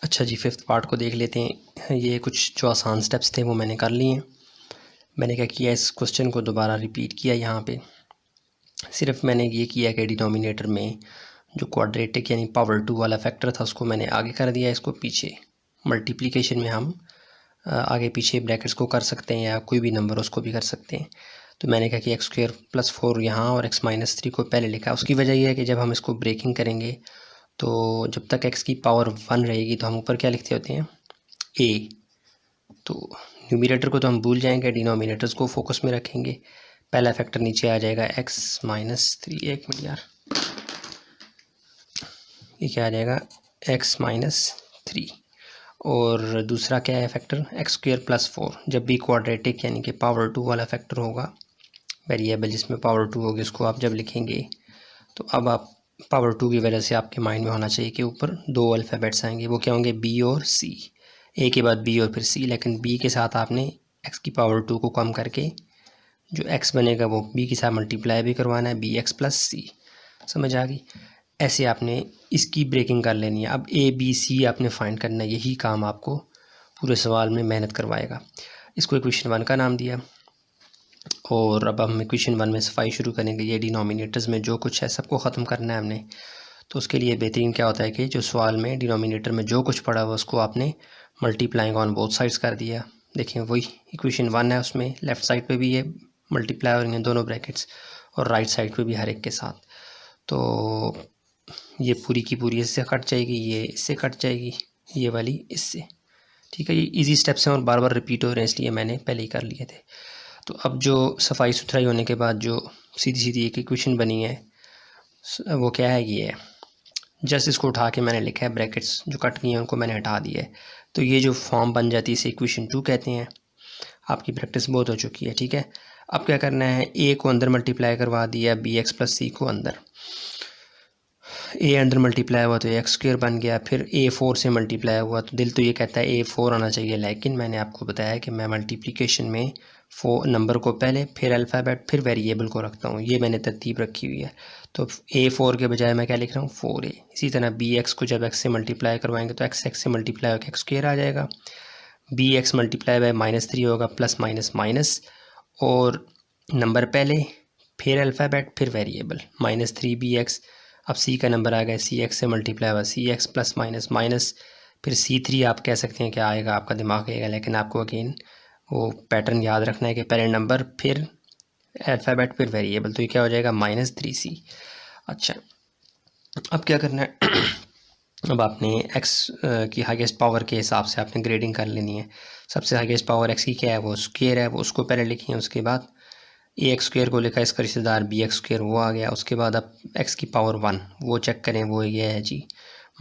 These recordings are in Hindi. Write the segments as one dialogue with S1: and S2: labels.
S1: अच्छा जी, फिफ्थ पार्ट को देख लेते हैं। ये कुछ जो आसान स्टेप्स थे वो मैंने कर लिए हैं। मैंने क्या किया, इस क्वेश्चन को दोबारा रिपीट किया। यहाँ पे सिर्फ मैंने ये किया कि डिनोमिनेटर में जो क्वाड्रेटिक यानी पावर 2 वाला फैक्टर था उसको मैंने आगे कर दिया, इसको पीछे। मल्टीप्लिकेशन में हम आगे पीछे ब्रैकेट्स को कर सकते हैं या कोई भी नंबर उसको भी कर सकते हैं। तो मैंने कहा कि एक्स स्क्वायर प्लस 4 यहाँ और एक्स माइनस 3 को पहले लिखा। उसकी वजह यह है कि जब हम इसको ब्रेकिंग करेंगे तो जब तक x की पावर 1 रहेगी तो हम ऊपर क्या लिखते होते हैं, a। तो न्यूमरेटर को तो हम भूल जाएंगे, डिनोमिनेटर्स को फोकस में रखेंगे। पहला फैक्टर नीचे आ जाएगा x माइनस 3, एक मिनट यार, ये क्या आ जाएगा x माइनस 3। और दूसरा क्या है फैक्टर, एक्स स्क्वायर प्लस 4। जब भी क्वाड्रेटिक यानी कि पावर 2 वाला फैक्टर होगा, वेरिएबल जिसमें पावर 2 होगी, उसको आप जब लिखेंगे तो अब आप पावर 2 की वजह से आपके माइंड में होना चाहिए कि ऊपर दो अल्फ़ाबेट्स आएंगे। वो क्या होंगे, बी और सी। ए के बाद बी और फिर सी, लेकिन बी के साथ आपने एक्स की पावर 2 को कम करके जो एक्स बनेगा वो बी के साथ मल्टीप्लाई भी करवाना है, बी एक्स प्लस सी। समझ आ गई? ऐसे आपने इसकी ब्रेकिंग कर लेनी है। अब ए बी सी आपने फाइंड करना है, यही काम आपको पूरे सवाल में मेहनत करवाएगा। इसको इक्वेशन 1 का नाम दिया और अब हम इक्वेशन 1 में सफाई शुरू करेंगे। ये डिनोमिनेटर्स में जो कुछ है सबको ख़त्म करना है हमने। तो उसके लिए बेहतरीन क्या होता है कि जो सवाल में डिनोमिनेटर में जो कुछ पड़ा हुआ उसको आपने मल्टीप्लाइंग ऑन बोथ साइड्स कर दिया। देखिए वही इक्वेशन 1 है, उसमें लेफ़्ट साइड पे भी ये मल्टीप्लाई हो रही हैं दोनों ब्रैकेट्स और राइट साइड पे भी हर एक के साथ। तो ये पूरी की पूरी इससे कट जाएगी, ये इससे कट जाएगी, ये वाली इससे। ठीक है, ये ईजी स्टेप्स हैं और बार बार रिपीट हो रहे हैं, इसलिए मैंने पहले ही कर लिए थे। तो अब जो सफाई सुथराई होने के बाद जो सीधी सीधी एक इक्वेशन बनी है वो क्या है, ये है। जस्ट इसको उठा के मैंने लिखा है, ब्रैकेट्स जो कट गई हैं उनको मैंने हटा दिया है। तो ये जो फॉर्म बन जाती है इसे इक्वेशन 2 कहते हैं। आपकी प्रैक्टिस बहुत हो चुकी है, ठीक है। अब क्या करना है, ए को अंदर मल्टीप्लाई करवा दिया, बी एक्स प्लस सी को अंदर। ए अंदर मल्टीप्लाई हुआ तो एक्स स्क्वायर बन गया, फिर ए 4 से मल्टीप्लाई हुआ तो दिल तो ये कहता है ए 4 आना चाहिए, लेकिन मैंने आपको बताया कि मैं मल्टीप्लिकेशन में 4 नंबर को पहले, फिर अल्फ़ाबेट, फिर वेरिएबल को रखता हूँ। ये मैंने तरतीब रखी हुई है। तो ए 4 के बजाय मैं क्या लिख रहा हूँ, 4a। इसी तरह बी एक्स को जब एक्स से मल्टीप्लाई करवाएंगे तो एक्स एक्स से मल्टीप्लाई होकर एक्स स्क्वायर आ जाएगा। बी एक्स मल्टीप्लाई बाय -3 होगा, प्लस माइनस माइनस, और नंबर पहले, फिर अल्फ़ाबेट, फिर वेरिएबल, -3bx। अब सी का नंबर आ गया, सी एक्स से मल्टीप्लाई हुआ सी एक्स, प्लस माइनस माइनस, फिर C3 आप कह सकते हैं क्या आएगा, आपका दिमाग आएगा, लेकिन आपको अगेन वो पैटर्न याद रखना है कि पहले नंबर, फिर अल्फ़ाबेट, फिर वेरिएबल। तो ये क्या हो जाएगा, -3c। अच्छा, अब क्या करना है अब आपने x की हाईएस्ट पावर के हिसाब से आपने ग्रेडिंग कर लेनी है। सबसे हाईएस्ट पावर x की क्या है, वो स्क्वायर है, वो उसको पहले लिखिए। उसके बाद ए एक्स स्क्वायर को लिखा, इसका रिश्तेदार बी एक्स स्क्वायर, वो आ गया। उसके बाद अब x की पावर 1 वो चेक करें, वो ये है जी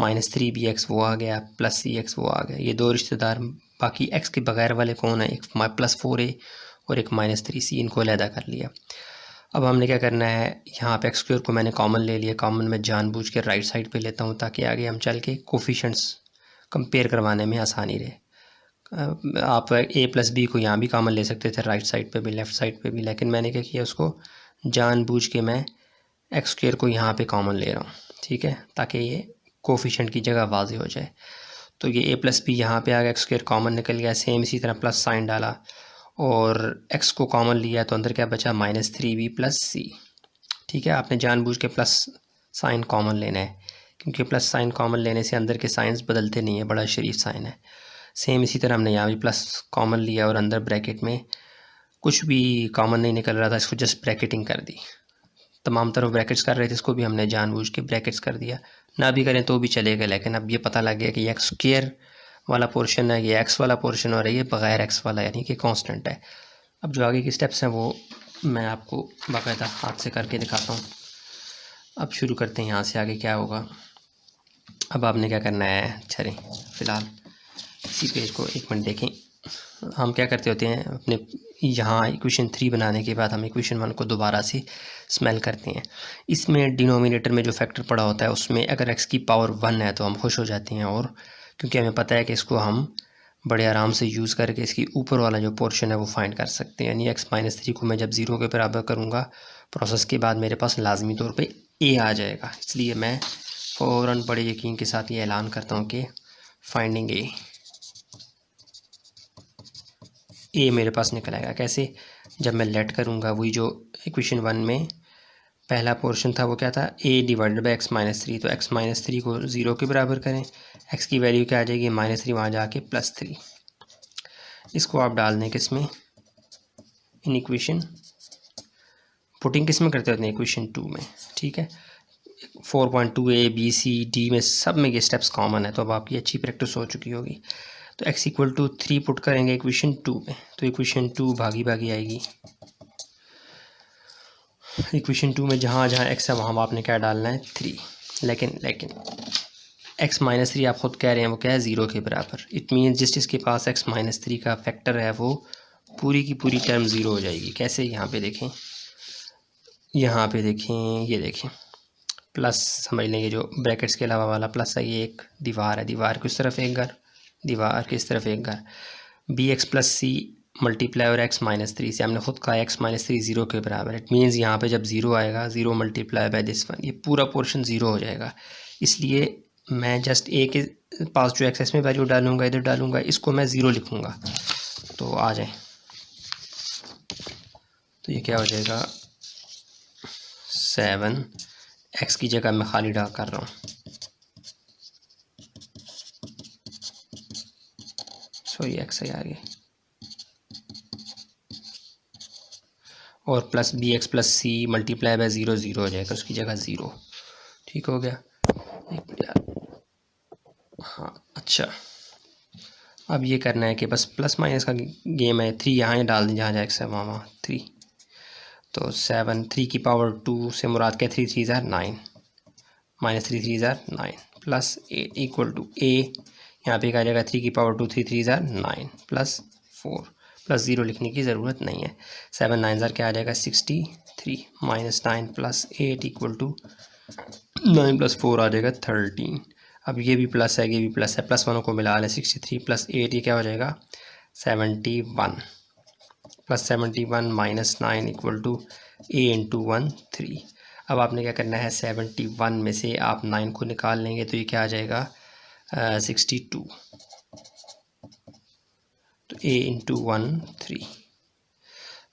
S1: -3bx, वो आ गया, प्लस cx वो आ गया। ये दो रिश्तेदार, बाकी x के बगैर वाले कौन है, एक +4a और एक -3c, इनको अलहदा कर लिया। अब हमने क्या करना है, यहाँ पे एक्स स्क्वायर को मैंने कॉमन ले लिया। कॉमन में जानबूझ के राइट साइड पे लेता हूँ ताकि आगे हम चल के कोफिशेंट्स कंपेयर करवाने में आसानी रहे। आप a प्लस बी को यहाँ भी कॉमन ले सकते थे, राइट साइड पे भी, लेफ़्ट साइड पे भी, लेकिन मैंने क्या किया, उसको जानबूझ के मैं एक्स स्क्वायर को यहाँ पे कॉमन ले रहा हूँ, ठीक है, ताकि ये कोफिशेंट की जगह वाज़ेह हो जाए। तो ये a प्लस बी यहाँ पे आ गया, एक्स स्क्वायर कॉमन निकल गया। सेम इसी तरह प्लस साइन डाला और x को कॉमन लिया तो अंदर क्या बचा, -3b प्लस c। ठीक है, आपने जानबूझ के प्लस साइन कॉमन लेना है, क्योंकि प्लस साइन कॉमन लेने से अंदर के साइंस बदलते नहीं है, बड़ा शरीफ साइन है। सेम इसी तरह हमने यहाँ भी प्लस कॉमन लिया और अंदर ब्रैकेट में कुछ भी कॉमन नहीं निकल रहा था, इसको जस्ट ब्रैकेटिंग कर दी। तमाम तरफ ब्रैकेट्स कर रहे थे, इसको भी हमने जानबूझ के ब्रैकेट्स कर दिया। ना भी करें तो भी चलेगा, लेकिन अब ये पता लग गया कि एक्स स्क्वायर वाला पोर्शन है, ये एक्स वाला पोर्शन और ये बग़ैर एक्स वाला, यानी कि कांस्टेंट है। अब जो आगे के स्टेप्स हैं वो मैं आपको बाकायदा हाथ से करके दिखाता हूँ। अब शुरू करते हैं यहाँ से आगे क्या होगा। अब आपने क्या करना है, चलें फ़िलहाल इसी पेज को एक मिनट देखें। हम क्या करते होते हैं, अपने यहाँ इक्वेशन 3 बनाने के बाद हम इक्वेशन 1 को दोबारा से स्मेल करते हैं। इसमें डिनोमिनेटर में जो फैक्टर पड़ा होता है उसमें अगर x की पावर 1 है तो हम खुश हो जाते हैं, और क्योंकि हमें पता है कि इसको हम बड़े आराम से यूज़ करके इसकी ऊपर वाला जो पोर्शन है वो फाइंड कर सकते हैं। यानी x-3 को मैं जब 0 के बराबर करूँगा प्रोसेस के बाद मेरे पास लाजमी तौर पे a आ जाएगा। इसलिए मैं फ़ौरन बड़े यकीन के साथ ये ऐलान करता हूँ कि फाइंडिंग ए मेरे पास निकल आएगा। कैसे? जब मैं लेट करूँगा, वही जो इक्वेशन 1 में पहला पोर्शन था वो क्या था, A divided by X minus three. तो एक्स माइनस थ्री को 0 के बराबर करें, एक्स की वैल्यू क्या आ जाएगी, -3, वहाँ जाके +3। इसको आप डाल दें किस में, इन इक्वेशन, पुटिंग किस में करते होते हैं, इक्वेशन 2 में। ठीक है, 4.2 ए बी सी डी में सब में ये स्टेप्स कॉमन है, तो अब आपकी अच्छी प्रैक्टिस हो चुकी होगी। तो x इक्वल टू 3 पुट करेंगे इक्वेशन 2 में, तो इक्वेशन 2 भागी भागी आएगी। इक्वेशन 2 में जहाँ जहाँ x है वहाँ आपने क्या डालना है, 3। लेकिन x माइनस थ्री आप खुद कह रहे हैं वो क्या है, 0 के बराबर। इट मीन जिसके पास x माइनस थ्री का फैक्टर है वो पूरी की पूरी टर्म 0 हो जाएगी। कैसे? यहाँ पे देखें, यहाँ पे देखें, ये देखें प्लस, समझ लेंगे जो ब्रैकेट्स के अलावा वाला प्लस है, ये एक दीवार है, दीवार की उस तरफ एक घर, दीवार की इस तरफ एक घर। B X plus C multiply और एक्स माइनस थ्री से हमने खुद कहा एक्स माइनस थ्री 0 के बराबर। इट मीन्स यहाँ पे जब 0 आएगा, 0 मल्टीप्लाई बाय दिस वन, ये पूरा पोर्शन 0 हो जाएगा। इसलिए मैं जस्ट ए के पास जो एक्सेस में वैल्यू डालूंगा, इधर डालूंगा, इसको मैं 0 लिखूंगा। तो आ जाए, तो ये क्या हो जाएगा, 7 एक्स की जगह मैं खाली डाल कर रहा हूँ, सॉरी एक्स है यार ये, और plus B X plus C multiply by 0 0 हो जाएगा, उसकी जगह 0। ठीक हो गया, एक मिनट यार, हाँ अच्छा। अब ये करना है कि बस प्लस माइनस का गेम है, 3 यहाँ डाल दें, जहाँ जहाँ एक्स है वहाँ 3। तो 7, 3 की पावर 2 से मुराद क्या, 3 3 9, -3 3 9 प्लस 8 इक्वल टू ए, यहाँ पे क्या आ जाएगा, 3 की पावर 2 3 3 9 प्लस 4, प्लस 0 लिखने की ज़रूरत नहीं है। 7 9 क्या आ जाएगा, 63 -9 प्लस 8 इक्वल टू 9 प्लस 4 आ जाएगा 13। अब ये भी प्लस है, ये भी प्लस है, प्लस 1 को मिला लें, 63 प्लस 8 ये क्या हो जाएगा, 71 plus 71 -9 equal to a into 1 3। अब आपने क्या करना है, 71 में से आप 9 को निकाल लेंगे तो ये क्या आ जाएगा, 62। तो a इंटू 1 3,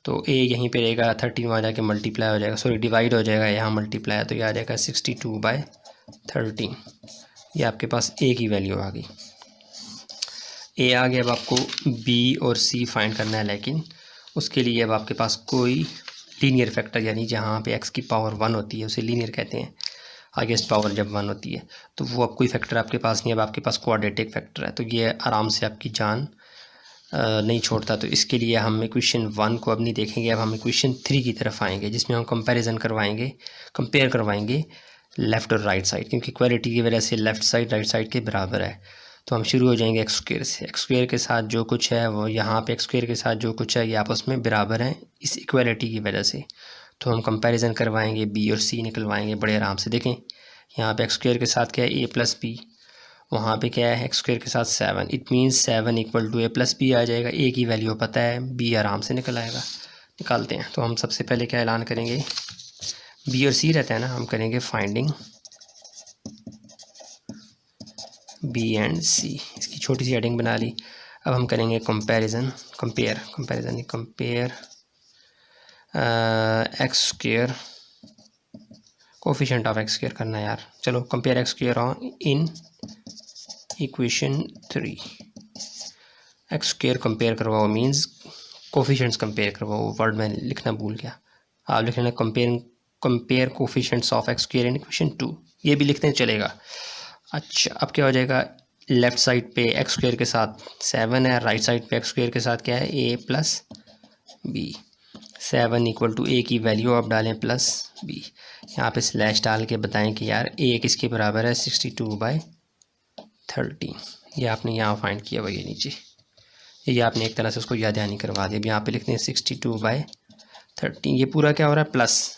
S1: तो a यहीं पे रहेगा, 13 वहाँ जाके मल्टीप्लाई हो जाएगा, सॉरी डिवाइड हो जाएगा, यहाँ मल्टीप्लाई है, तो ये आ जाएगा 62/13। ये आपके पास a की वैल्यू आ गई, a आ गया। अब आपको b और c फाइंड करना है, लेकिन उसके लिए अब आपके पास कोई लीनियर फैक्टर, यानी जहाँ पे x की पावर 1 होती है उसे लीनियर कहते हैं, हाईएस्ट पावर जब 1 होती है, तो वो अब कोई फैक्टर आपके पास नहीं है, अब आपके पास क्वाड्रेटिक फैक्टर है, तो ये आराम से आपकी जान नहीं छोड़ता। तो इसके लिए हम इक्वेशन 1 को अब नहीं देखेंगे, अब हम इक्वेशन 3 की तरफ आएंगे, जिसमें हम कंपैरिजन करवाएंगे, कंपेयर करवाएंगे लेफ़्ट और राइट साइड, क्योंकि इक्वालिटी की वजह से लेफ़्ट साइड राइट साइड के बराबर है। तो हम शुरू हो जाएंगे एक्स स्क्वायर से, एक्स स्क्वायर के साथ जो कुछ है वो यहाँ पे, एक्स स्क्वायर के साथ जो कुछ है ये आपस में बराबर हैं इस इक्वालिटी की वजह से। तो हम कंपैरिजन करवाएंगे, बी और सी निकलवाएंगे बड़े आराम से। देखें यहाँ पे एक्स स्क्वायर के साथ क्या है, ए प्लस बी, वहाँ पे क्या है, एक्स स्क्वायर के साथ 7, it means 7 equal to A plus B आ जाएगा। ए की वैल्यू पता है, बी आराम से निकल आएगा, निकालते हैं। तो हम सबसे पहले क्या ऐलान करेंगे, बी और सी रहता है ना, हम करेंगे फाइंडिंग बी एंड सी, इसकी छोटी सी हेडिंग बना ली। अब हम करेंगे comparison, compare x square, coefficient of x square करना है यार, चलो compare x square on in equation 3। X square compare करवाओ मीन्स कोफिशिएंट्स कंपेयर करवाओ, वर्ड में लिखना भूल गया, आप लिख लेना compare coefficients of x square in equation 2, ये भी लिखते हैं चलेगा। अच्छा, अब क्या हो जाएगा, लेफ़्ट साइड पे एक्स स्क्वायर के साथ 7 है, राइट साइड पे एक्स स्क्वायर के साथ क्या है, ए प्लस बी। 7 इक्वल टू ए की वैल्यू आप डालें प्लस बी, यहाँ पे स्लैश डाल के बताएं कि यार ए किसके बराबर है, 62/13। ये आपने यहाँ फाइंड किया हुआ, ये नीचे ये आपने एक तरह से उसको याद दहानी करवा दी। अब यहाँ पे लिखते हैं 62/13, ये पूरा क्या हो रहा है, प्लस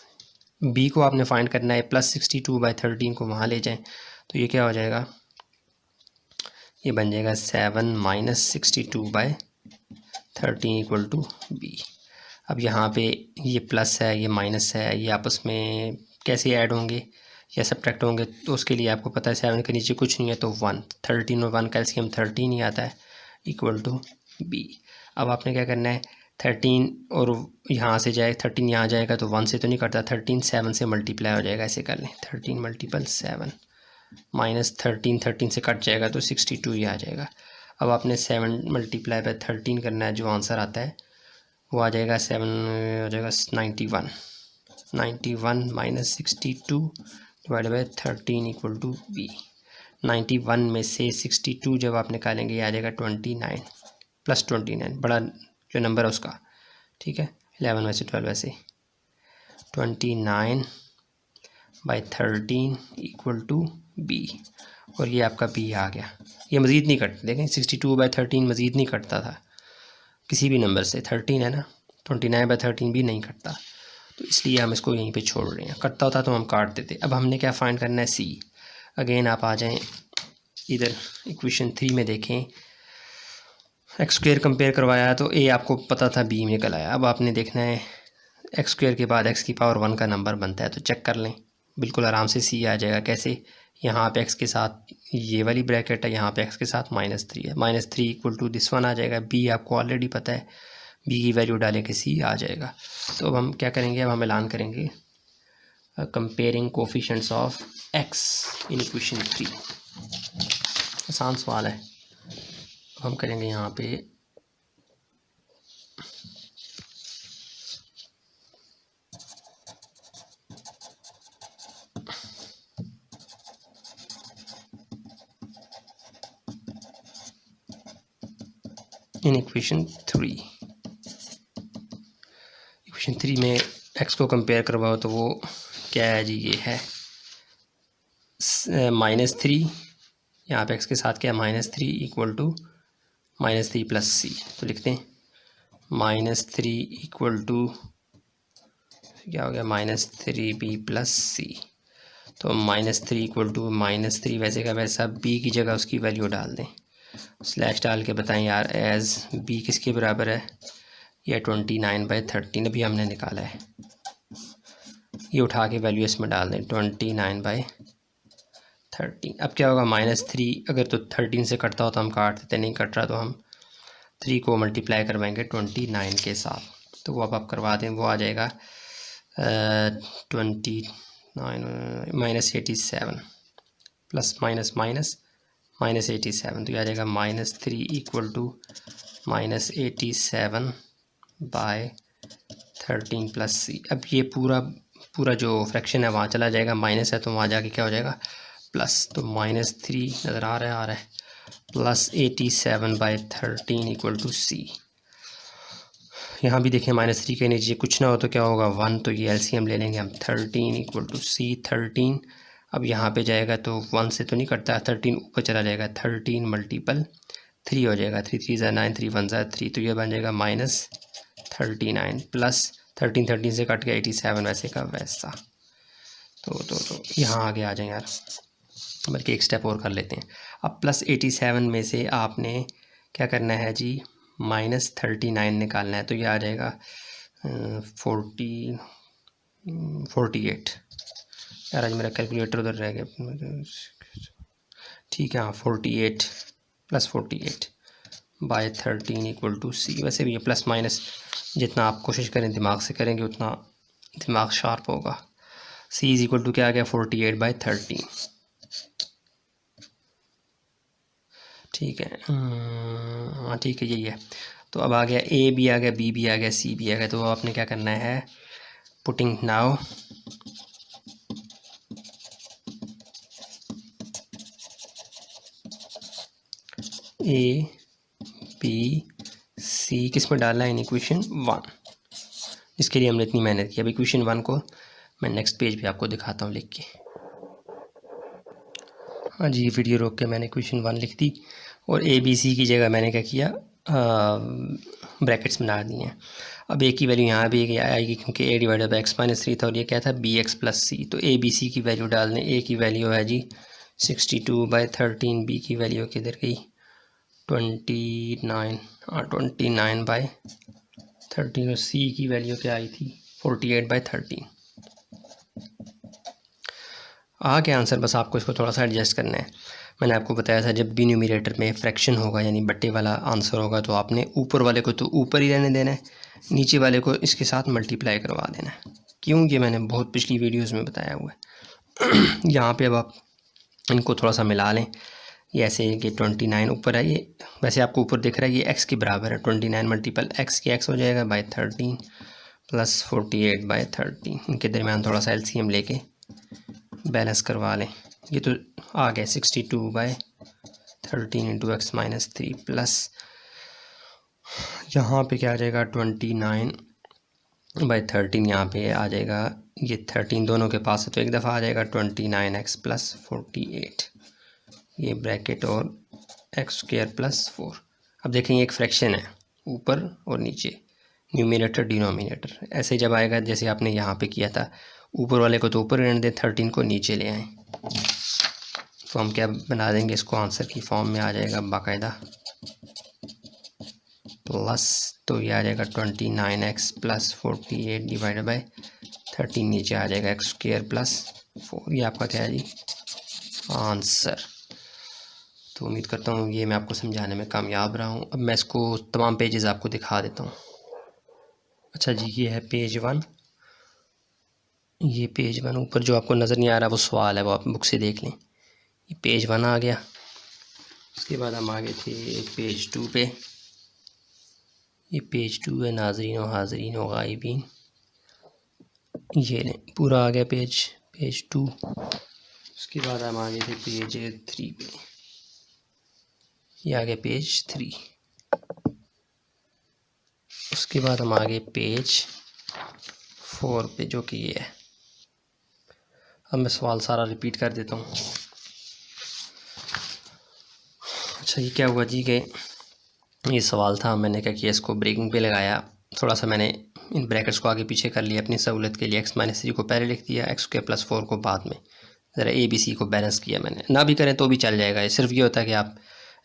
S1: बी को आपने फाइंड करना है, प्लस 62/13 को वहाँ ले जाएं, तो ये क्या हो जाएगा, ये बन जाएगा 7 - 62/13 इक्वल टू बी। अब यहाँ पे ये प्लस है, ये माइनस है, ये आपस में कैसे ऐड होंगे, या सब्ट्रैक्ट होंगे, तो उसके लिए आपको पता है 7 के नीचे कुछ नहीं है तो 1, 13 और 1 का एलसीएम 13 ही आता है, इक्वल टू बी। अब आपने क्या करना है, 13 और यहाँ से जाए 13 यहाँ जाएगा तो 1 से तो नहीं कटता, 13 7 से मल्टीप्लाई हो जाएगा, ऐसे कर लें 13 मल्टीपल 7 माइनस 13 13 से कट जाएगा तो 62 ही आ जाएगा। अब आपने 7 मल्टीप्लाई बाय 13 करना है, जो आंसर आता है वो आ जाएगा 7 हो जाएगा 91 minus 62 divide by 13 equal to B. 91 में से 62 जब आप निकालेंगे ये आ जाएगा 29 प्लस 29, बड़ा जो नंबर है उसका, ठीक है, 11 में से 12 वैसे 29 बाई 13 इक्वल टू बी, और ये आपका बी आ गया। ये मज़ीद नहीं कटता, देखें 62 बाई 13 मज़ीद नहीं कटता था किसी भी नंबर से, 13 है ना, 29 बाई 13 भी नहीं कटता, तो इसलिए हम इसको यहीं पे छोड़ रहे हैं। कटता होता तो हम काट देते। अब हमने क्या फाइंड करना है, सी। अगेन आप आ जाएं इधर इक्वेशन 3 में, देखें एक्स स्क्वायर कंपेयर करवाया तो ए आपको पता था बी में निकल आया। अब आपने देखना है एक्स स्क्वायर के बाद एक्स की पावर 1 का नंबर बनता है, तो चेक कर लें, बिल्कुल आराम से सी आ जाएगा। कैसे, यहाँ पे एक्स के साथ ये वाली ब्रैकेट है, यहाँ पे एक्स के साथ -3 है, -3 इक्वल टू दिस वन आ जाएगा। बी आपको ऑलरेडी पता है, बी की वैल्यू डालें कि सी आ जाएगा। तो अब हम क्या करेंगे, अब हम ऐलान करेंगे comparing coefficients of x in equation 3। आसान सवाल है। अब हम करेंगे यहाँ पे इन इक्वेशन 3 में एक्स को कंपेयर करवाओ तो वो क्या है जी, ये है -3, यहाँ पे एक्स के साथ क्या है -3 इक्वल टू -3 प्लस सी। तो लिखते हैं -3 इक्वल टू क्या हो गया, -3b प्लस सी। तो -3 इक्वल टू -3 वैसे का वैसा b की जगह उसकी वैल्यू डाल दें, स्लैश डाल के बताएं यार एज b किसके बराबर है, यह 29 बाई 13 अभी हमने निकाला है, ये उठा के वैल्यू इसमें डाल दें 29 बाई 13। अब क्या होगा, -3 अगर तो 13 से कटता हो तो हम काट देते, नहीं कट रहा तो हम 3 को मल्टीप्लाई करवाएंगे 29 के साथ, तो वो अब आप करवा दें, वो आ जाएगा 29 -87 प्लस माइनस माइनस -87, तो ये आ जाएगा -3 इक्वल टू -87 बाय 13 प्लस सी। अब ये पूरा जो फ्रैक्शन है वहाँ चला जाएगा, माइनस है तो वहाँ जाके क्या हो जाएगा प्लस, तो -3 नज़र आ रहा है प्लस 87 बाई 13 इक्वल टू सी। यहाँ भी देखें -3 के नीचे कुछ ना हो तो क्या होगा 1, तो ये एलसीएम ले लेंगे हम 13 इक्वल टू सी 13। अब यहाँ पे जाएगा तो 1 से तो नहीं कटता, 13 ऊपर चला जाएगा, 13 मल्टीपल 3 हो जाएगा, 3 3 ज़ा 9, 3 1 ज़ा 3, तो ये बन जाएगा -39 प्लस 13 से कट गया 87 वैसे का वैसा। तो यहाँ आगे आ जाए यार, बल्कि एक स्टेप और कर लेते हैं। अब प्लस 87 में से आपने क्या करना है जी, -39 निकालना है, तो ये आ जाएगा 48 यार, आज मेरा कैलकुलेटर उधर रह गया, ठीक है हाँ 48 प्लस 48 बाय 13 इक्वल टू सी। वैसे भी ये प्लस माइनस जितना आप कोशिश करें दिमाग से करेंगे उतना दिमाग शार्प होगा। सी इज इक्वल टू क्या आ गया 48 बाई 13, ठीक है हाँ ठीक है यही है। तो अब आ गया ए भी आ गया, बी भी आ गया, सी भी आ गया, तो आपने क्या करना है, putting now A B C किस में डालना है, इन इक्वेशन 1, जिसके लिए हमने इतनी मेहनत की। अब इक्वेशन 1 को मैं नेक्स्ट पेज पे आपको दिखाता हूँ लिख के। हाँ जी, वीडियो रोक के मैंने इक्वेशन 1 लिख दी, और ए बी सी की जगह मैंने क्या किया, ब्रैकेट्स बना दिए हैं। अब ए की वैल्यू यहाँ भी आएगी क्योंकि ए डिवाइडेड बाई x-3 था, और ये क्या था बी एक्स प्लस सी। तो ए बी सी की वैल्यू डाल दें। ए की वैल्यू है जी 62 बाई 13, बी की वैल्यू किधर गई 29 बाई 13, और सी की वैल्यू क्या आई थी 48 बाई 13। आ गया आंसर, बस आपको इसको थोड़ा सा एडजस्ट करना है। मैंने आपको बताया था जब भी न्यूमरेटर में फ्रैक्शन होगा यानी बट्टे वाला आंसर होगा तो आपने ऊपर वाले को तो ऊपर ही रहने देना है, नीचे वाले को इसके साथ मल्टीप्लाई करवा देना है। क्यों, ये मैंने बहुत पिछली वीडियोस में बताया हुआ है। यहाँ पे अब आप इनको थोड़ा सा मिला लें, ये ऐसे कि 29 ऊपर है, ये वैसे आपको ऊपर दिख रहा है, ये एक्स के बराबर है। 29 मल्टीपल एक्स की एक्स हो जाएगा बाय 13 प्लस 48 बाय 13। इनके दरमियान थोड़ा सा एलसीएम लेके बैलेंस करवा लें। ये तो आ गया 62 by 13 into X minus 3 plus यहाँ पे क्या आ जाएगा 29 बाय 13, यहाँ पे आ जाएगा ये 13 दोनों के पास है तो एक दफ़ा आ जाएगा 29x प्लस 48, ये ब्रैकेट और एक्स स्क्वायर प्लस 4। अब देखेंगे एक फ्रैक्शन है ऊपर और नीचे, न्यूमरेटर डिनोमिनेटर, ऐसे जब आएगा जैसे आपने यहाँ पे किया था, ऊपर वाले को तो ऊपर रहने दें, 13 को नीचे ले आएँ, तो हम क्या बना देंगे इसको, आंसर की फॉर्म में आ जाएगा बाकायदा प्लस, तो ये आ जाएगा 29x प्लस 48 डिवाइड बाय 13, नीचे आ जाएगा एक्स स्क्वायर प्लस 4। ये आपका क्या है जी आंसर। तो उम्मीद करता हूँ ये मैं आपको समझाने में कामयाब रहा हूँ। अब मैं इसको तमाम पेजेस आपको दिखा देता हूँ। अच्छा जी, ये है पेज 1, ये पेज 1 ऊपर जो आपको नज़र नहीं आ रहा वो सवाल है, वो आप बुक से देख लें। ये पेज 1 आ गया। उसके बाद हम आगे थे पेज 2 पे, ये पेज 2 है, नाज़रीन व हाज़रीन व गायबीन, ये लें पूरा आ गया पेज 2। उसके बाद हम आगे थे पेज 3 पे, ये आ गया पेज 3। उसके बाद हम आगे पेज 4 पे जो कि ये है। अब मैं सवाल सारा रिपीट कर देता हूँ। अच्छा, ये क्या हुआ जी कि ये सवाल था, मैंने क्या किया, इसको ब्रेकिंग पे लगाया, थोड़ा सा मैंने इन ब्रैकेट्स को आगे पीछे कर लिया अपनी सहूलत के लिए। एक्स माइनस 3 को पहले लिख दिया, एक्स स्क्वायर प्लस 4 को बाद में, ज़रा ए बी सी को बैलेंस किया मैंने। ना भी करें तो भी चल जाएगा, ये सिर्फ ये होता है कि आप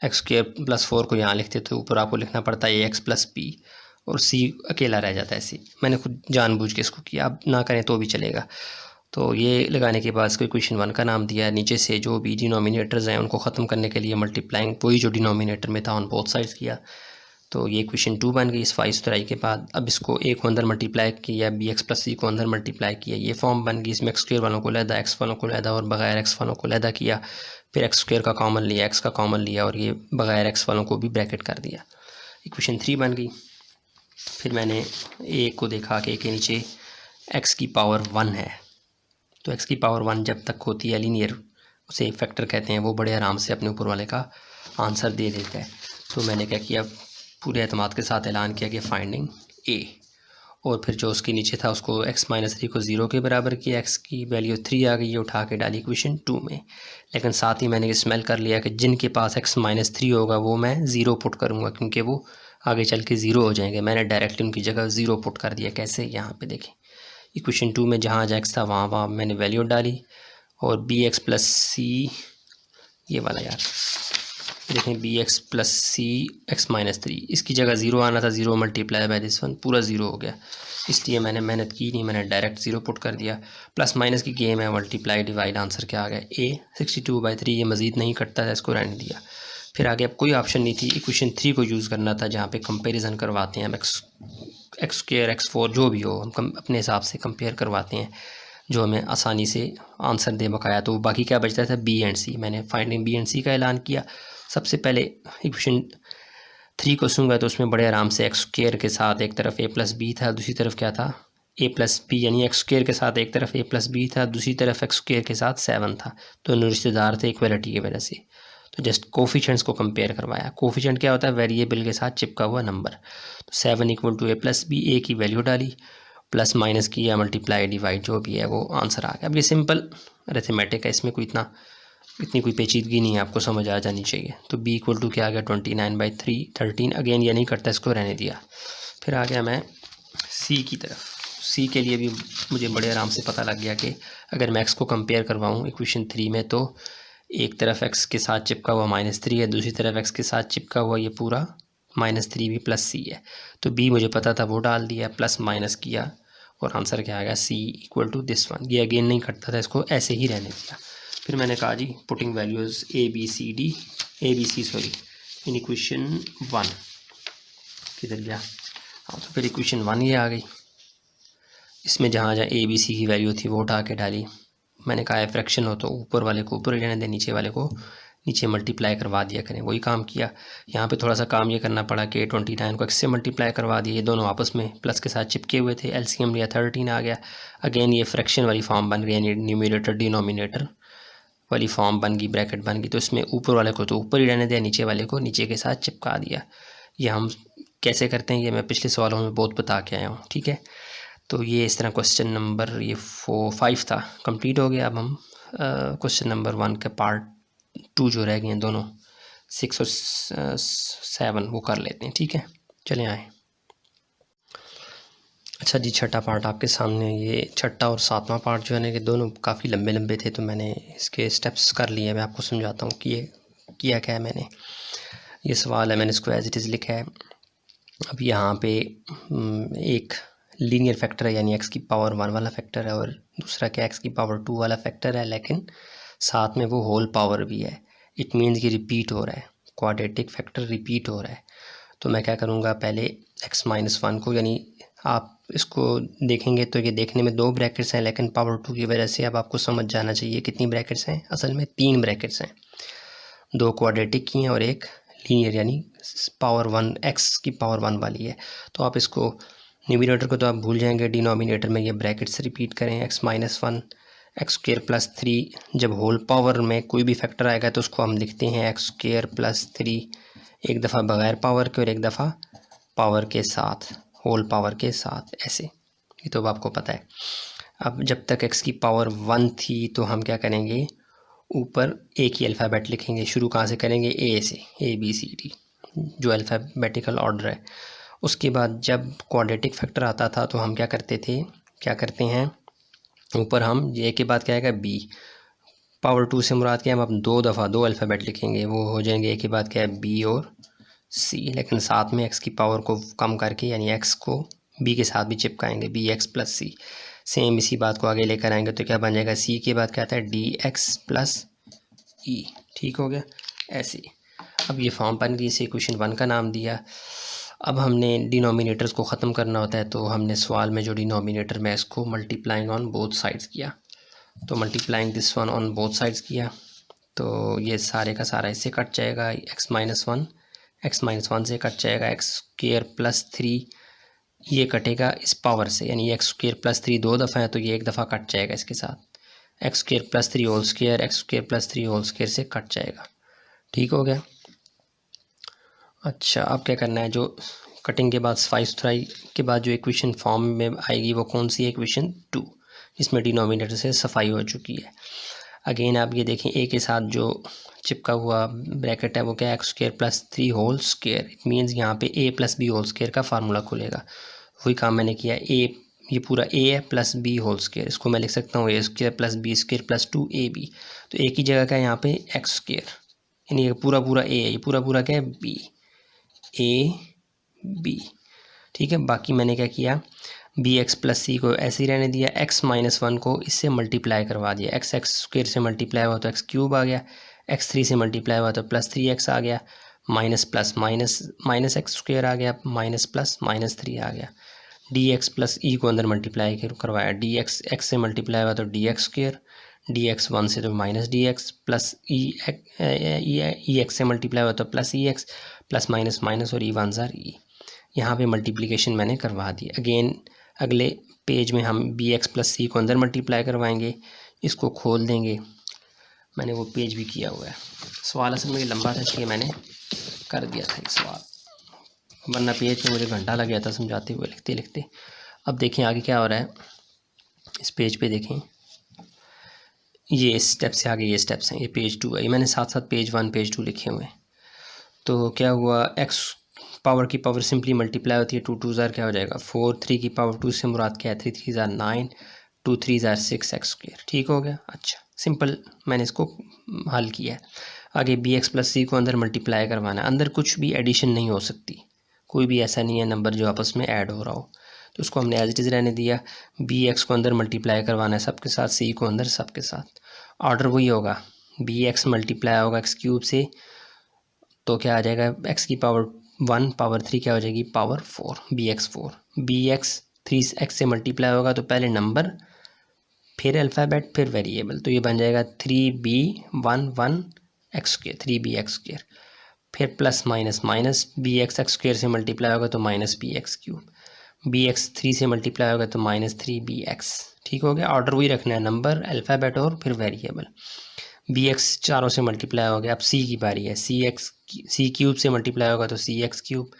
S1: एक्स स्क्वायर प्लस 4 को यहाँ लिखते तो ऊपर आपको लिखना पड़ता है एक्स प्लस पी, और सी अकेला रह जाता है सी। मैंने खुद जानबूझ के इसको किया, आप ना करें तो भी चलेगा। तो ये लगाने के बाद इसको इक्वेशन 1 का नाम दिया। नीचे से जो भी डिनोमिनेटर्स हैं उनको ख़त्म करने के लिए मल्टीप्लाइंग वही जो डिनोमिनेटर में था ऑन बोथ साइड्स किया, तो ये इक्वेशन 2 बन गई। इस फाई सुथराई के बाद अब इसको ए को अंदर मल्टीप्लाई किया, बी एक्स प्लस सी को अंदर मल्टीप्लाई किया, ये फॉर्म बन गई। इसमें एक्स स्क्वायर वालों को लहदा, एक्स वालों को लहदा और बग़ैर एक्स वालों को लहदा किया, फिर एक्स स्क्वायर का कॉमन लिया, एक्स का कॉमन लिया और ये बग़ैर एक्स वालों को भी ब्रैकेट कर दिया। इक्वेशन 3 बन गई। फिर मैंने ए को देखा कि ए के नीचे एक्स की पावर 1 है, तो एक्स की पावर 1 जब तक होती है लीनियर, उसे फैक्टर कहते हैं, वो बड़े आराम से अपने ऊपर वाले का आंसर दे देता है। तो मैंने क्या किया, पूरे एतमाद के साथ ऐलान किया कि फाइंडिंग ए, और फिर जो उसके नीचे था उसको एक्स माइनस 3 को 0 के बराबर किया, एक्स की वैल्यू 3 आ गई, ये उठा के डाली इक्वेशन 2 में। लेकिन साथ ही मैंने ये स्मेल कर लिया कि जिनके पास एक्स माइनस 3 होगा वो मैं 0 पुट करूँगा, क्योंकि वो आगे चल के 0 हो जाएंगे। मैंने डायरेक्टली उनकी जगह 0 पुट कर दिया। कैसे, यहाँ पे देखें, इक्वेशन 2 में जहाँ एक्स था वहाँ मैंने वैल्यू डाली, और बी एक्स प्लस सी, ये वाला यार देखें, बी एक्स प्लस सी एक्स माइनस 3, इसकी जगह 0 आना था, 0 मल्टीप्लाई बाय दिस 1, पूरा 0 हो गया। इसलिए मैंने मेहनत की नहीं, मैंने डायरेक्ट 0 पुट कर दिया। प्लस माइनस की गेम है, मल्टीप्लाई डिवाइड, आंसर क्या आ गया ए 62/3। ये मज़ीद नहीं कटता था, इसको रहने दिया। फिर आगे अब कोई ऑप्शन नहीं थी, इक्वेशन 3 को यूज़ करना था, जहाँ पे कंपैरिजन करवाते हैं हम, एक्स स्क्वायर एक्स 4 जो भी हो हम अपने हिसाब से कंपेयर करवाते हैं, जो हमें आसानी से आंसर दे बकाया। तो बाकी क्या बचता था, बी एंड सी। मैंने फाइंडिंग बी एंड सी का ऐलान किया। सबसे पहले इक्वेशन 3 को सूंगा तो उसमें बड़े आराम से एक्स स्क्वायर के साथ एक तरफ ए प्लस बी था, दूसरी तरफ क्या था ए प्लस बी, यानी एक्स स्क्वायर के साथ एक तरफ ए प्लस बी था, दूसरी तरफ एक्स स्क्वायर के साथ 7 था। दोनों रिश्तेदार थे इक्वलिटी की वजह से। तो जस्ट कोफिशेंट्स को कंपेयर करवाया। कोफिशेंट क्या होता है, वेरिएबल के साथ चिपका हुआ नंबर। तो 7 equal to A plus B, A की वैल्यू डाली, प्लस माइनस किया, मल्टीप्लाई डिवाइड जो भी है वो आंसर आ गया। अब ये सिंपल अरिथमेटिक है, इसमें कोई इतनी कोई पेचीदगी नहीं है, आपको समझ आ जानी चाहिए। तो b इक्वल टू क्या आ गया 29/3 13। अगेन ये नहीं करता, इसको रहने दिया। फिर आ गया मैं c की तरफ। c के लिए भी मुझे बड़े आराम से पता लग गया कि अगर मैं x को कंपेयर करवाऊँ इक्वेशन 3 में, तो एक तरफ x के साथ चिपका हुआ -3 है, दूसरी तरफ x के साथ चिपका हुआ ये पूरा -3 भी प्लस c है। तो b मुझे पता था, वो डाल दिया, प्लस माइनस किया और आंसर क्या आ गया c इक्वल टू दिस 1। ये अगेन नहीं करता था, इसको ऐसे ही रहने दिया। फिर मैंने कहा जी putting values A B C sorry in equation 1, किधर गया, हाँ तो फिर इक्वेशन 1 ये आ गई। इसमें जहाँ जहाँ ए बी सी की वैल्यू थी वो उठा के डाली। मैंने कहा है फ्रैक्शन हो तो ऊपर वाले को ऊपर लेने दें, नीचे वाले को नीचे मल्टीप्लाई करवा दिया करें, वही काम किया। यहाँ पे थोड़ा सा काम ये करना पड़ा कि 29 को x से मल्टीप्लाई करवा दिए, ये दोनों आपस में प्लस के साथ चिपके हुए थे, एलसीएम लिया 13 आ गया। अगेन ये फ्रैक्शन वाली फॉर्म बन गई, यानी न्यूमरेटर डिनोमिनेटर वाली फॉर्म बन गई, ब्रैकेट बन गई। तो इसमें ऊपर वाले को तो ऊपर ही रहने दिया, नीचे वाले को नीचे के साथ चिपका दिया। ये हम कैसे करते हैं ये मैं पिछले सवालों में बहुत बता के आया हूँ, ठीक है। तो ये इस तरह क्वेश्चन नंबर ये 5 था, कंप्लीट हो गया। अब हम क्वेश्चन नंबर 1 के पार्ट 2 जो रह गए हैं दोनों 6 और 7 वो कर लेते हैं, ठीक है। चलें आए। अच्छा जी, छठा पार्ट आपके सामने, ये छठा और 7वां पार्ट जो है ना कि दोनों काफ़ी लंबे लंबे थे, तो मैंने इसके स्टेप्स कर लिए। मैं आपको समझाता हूँ कि ये किया क्या है मैंने। ये सवाल है, मैंने इसको एज इट इज़ लिखा है। अब यहाँ पे एक लीनियर फैक्टर है, यानी x की पावर 1 वाला फैक्टर है, और दूसरा क्या x की पावर 2 वाला फैक्टर है, लेकिन साथ में वो होल पावर भी है। इट मीन्स कि रिपीट हो रहा है, क्वाड्रेटिक फैक्टर रिपीट हो रहा है। तो मैं क्या करूँगा, पहले x-1 को, यानी आप इसको देखेंगे तो ये देखने में 2 ब्रैकेट्स हैं, लेकिन पावर 2 की वजह से अब आपको समझ जाना चाहिए कितनी ब्रैकेट्स हैं। असल में 3 ब्रैकेट्स हैं, 2 क्वाड्रेटिक की हैं और एक लीनियर, यानी पावर 1 x की पावर 1 वाली है। तो आप इसको न्यूमरेटर को तो आप भूल जाएंगे, डिनोमिनेटर में ये ब्रैकेट्स रिपीट करें, x-1 एक्स स्क्र प्लस 3। जब होल पावर में कोई भी फैक्टर आएगा तो उसको हम लिखते हैं एक्स स्क्र प्लस 3, एक दफ़ा बगैर पावर के और एक दफ़ा पावर के साथ, होल पावर के साथ, ऐसे। ये तो आपको पता है। अब जब तक x की पावर 1 थी तो हम क्या करेंगे, ऊपर एक ही अल्फ़ाबेट लिखेंगे। शुरू कहाँ से करेंगे, ए से, ABCD जो अल्फ़ाबेटिकल ऑर्डर है। उसके बाद जब क्वाड्रेटिक फैक्टर आता था तो हम क्या करते हैं, ऊपर हम ए के बाद क्या आएगा, बी। पावर 2 से मुराद क्या है, हम अब 2 दफ़ा 2 अल्फ़ाबेट लिखेंगे, वो हो जाएंगे ए के बाद क्या है, बी और सी। लेकिन साथ में एक्स की पावर को कम करके, यानी एक्स को बी के साथ भी चिपकाएंगे, बी एक्स प्लस सी। सेम इसी बात को आगे लेकर आएंगे तो क्या बन जाएगा, सी के बाद क्या आता है, डी एक्स प्लस ई। ठीक हो गया, ऐसे। अब ये फॉर्म बन गई, इसे इक्वेशन 1 का नाम दिया। अब हमने डिनोमिनेटर्स को ख़त्म करना होता है, तो हमने सवाल में जो डिनोमिनेटर में इसको मल्टीप्लाइंग ऑन बोथ साइड्स किया, तो multiplying this one on both sides किया, तो ये सारे का सारा इससे कट जाएगा, x-1 से कट जाएगा, एक्स स्क्र प्लस 3 ये कटेगा इस पावर से, यानी एक्स स्क्र प्लस 3 2 दफ़ा है तो ये एक दफ़ा कट जाएगा इसके साथ, X square plus 3 whole square, X square plus 3 whole square से कट जाएगा। ठीक हो गया। अच्छा, अब क्या करना है, जो कटिंग के बाद सफाई सुथराई के बाद जो इक्वेशन फॉर्म में आएगी वो कौन सी है, इक्वेशन 2, जिसमें डिनोमिनेटर से सफाई हो चुकी है। अगेन आप ये देखें, ए के साथ जो चिपका हुआ ब्रैकेट है वो क्या है, X square plus 3 whole square. It means यहाँ पे A plus B whole square का फार्मूला खुलेगा, वही काम मैंने किया। ए, ये पूरा ए है प्लस बी होल स्क्र, इसको मैं लिख सकता हूँ A square plus B square plus 2ab। तो ए की जगह क्या है यहाँ पे, एक्स स्क्र, यानी ये पूरा ए है, ये पूरा क्या है, बी, ए बी। ठीक है, बाकी मैंने क्या किया, बी एक्स प्लस सी को ऐसे ही रहने दिया, x-1 को इससे मल्टीप्लाई करवा दिया, एक्स स्क्र से मल्टीप्लाई हुआ तो एक्स क्यूब आ गया, x3 से मल्टीप्लाई हुआ तो प्लस 3x आ गया, minus plus minus X square आ गया, माइनस प्लस -3 आ गया। डी एक्स प्लस ई को अंदर मल्टीप्लाई करवाया, डी एक्स एक्स से मल्टीप्लाई हुआ तो D x square, D x 1 से तो माइनस डी एक्स, प्लस ई एक्स से मल्टीप्लाई हुआ तो प्लस ई एक्स, प्लस माइनस और ई 1 ज़ार ई। यहाँ पे मल्टीप्लिकेशन मैंने करवा दी। अगेन अगले पेज में हम बी एक्स प्लस सी को अंदर मल्टीप्लाई करवाएंगे, इसको खोल देंगे। मैंने वो पेज भी किया हुआ है। सवाल असल में लंबा था इसलिए मैंने कर दिया था ये सवाल, वरना पेज में मुझे घंटा लग गया था समझाते हुए, लिखते लिखते। अब देखें आगे क्या हो रहा है, इस पेज पे देखें, ये स्टेप से आगे ये स्टेप्स हैं, ये पेज 2 है, ये मैंने साथ साथ पेज 1 पेज 2 लिखे हुए हैं। तो क्या हुआ, एक्स पावर की पावर सिंपली मल्टीप्लाई होती है, 2 2 ज़ार क्या हो जाएगा 4, 3 की पावर 2 से मुराद क्या है, 3 3 ज़ार 9, 2 3 ज़ार 6 एक्स स्क्र। ठीक हो गया। अच्छा, सिंपल मैंने इसको हल किया है। आगे बी एक्स प्लस सी को अंदर मल्टीप्लाई करवाना है, अंदर कुछ भी एडिशन नहीं हो सकती, कोई भी ऐसा नहीं है नंबर जो आपस में ऐड हो रहा हो, तो उसको हमने एज इट इज़ रहने दिया। बी एक्स को अंदर मल्टीप्लाई करवाना है सबके साथ, सी को अंदर सबके साथ, ऑर्डर वही होगा, बी एक्स मल्टीप्लाई होगा एक्स क्यूब से, तो क्या आ जाएगा एक्स की पावर 1 पावर 3 क्या हो जाएगी power 4, B X 4, B X 3 X से मल्टीप्लाई होगा तो पहले नंबर फिर अल्फ़ाबेट फिर वेरिएबल, तो ये बन जाएगा 3b1 एक्स स्क्र 3b(x²), फिर plus minus minus B X X square से मल्टीप्लाई होगा तो minus B X cube, B X 3 से मल्टीप्लाई होगा तो माइनस 3bx। ठीक हो गया, ऑर्डर वही रखना है, नंबर अल्फ़ाबेट और फिर वेरिएबल। बी एक्स चारों से मल्टीप्लाई हो गया, अब सी की बारी है, सी क्यूब से मल्टीप्लाई होगा तो C X cube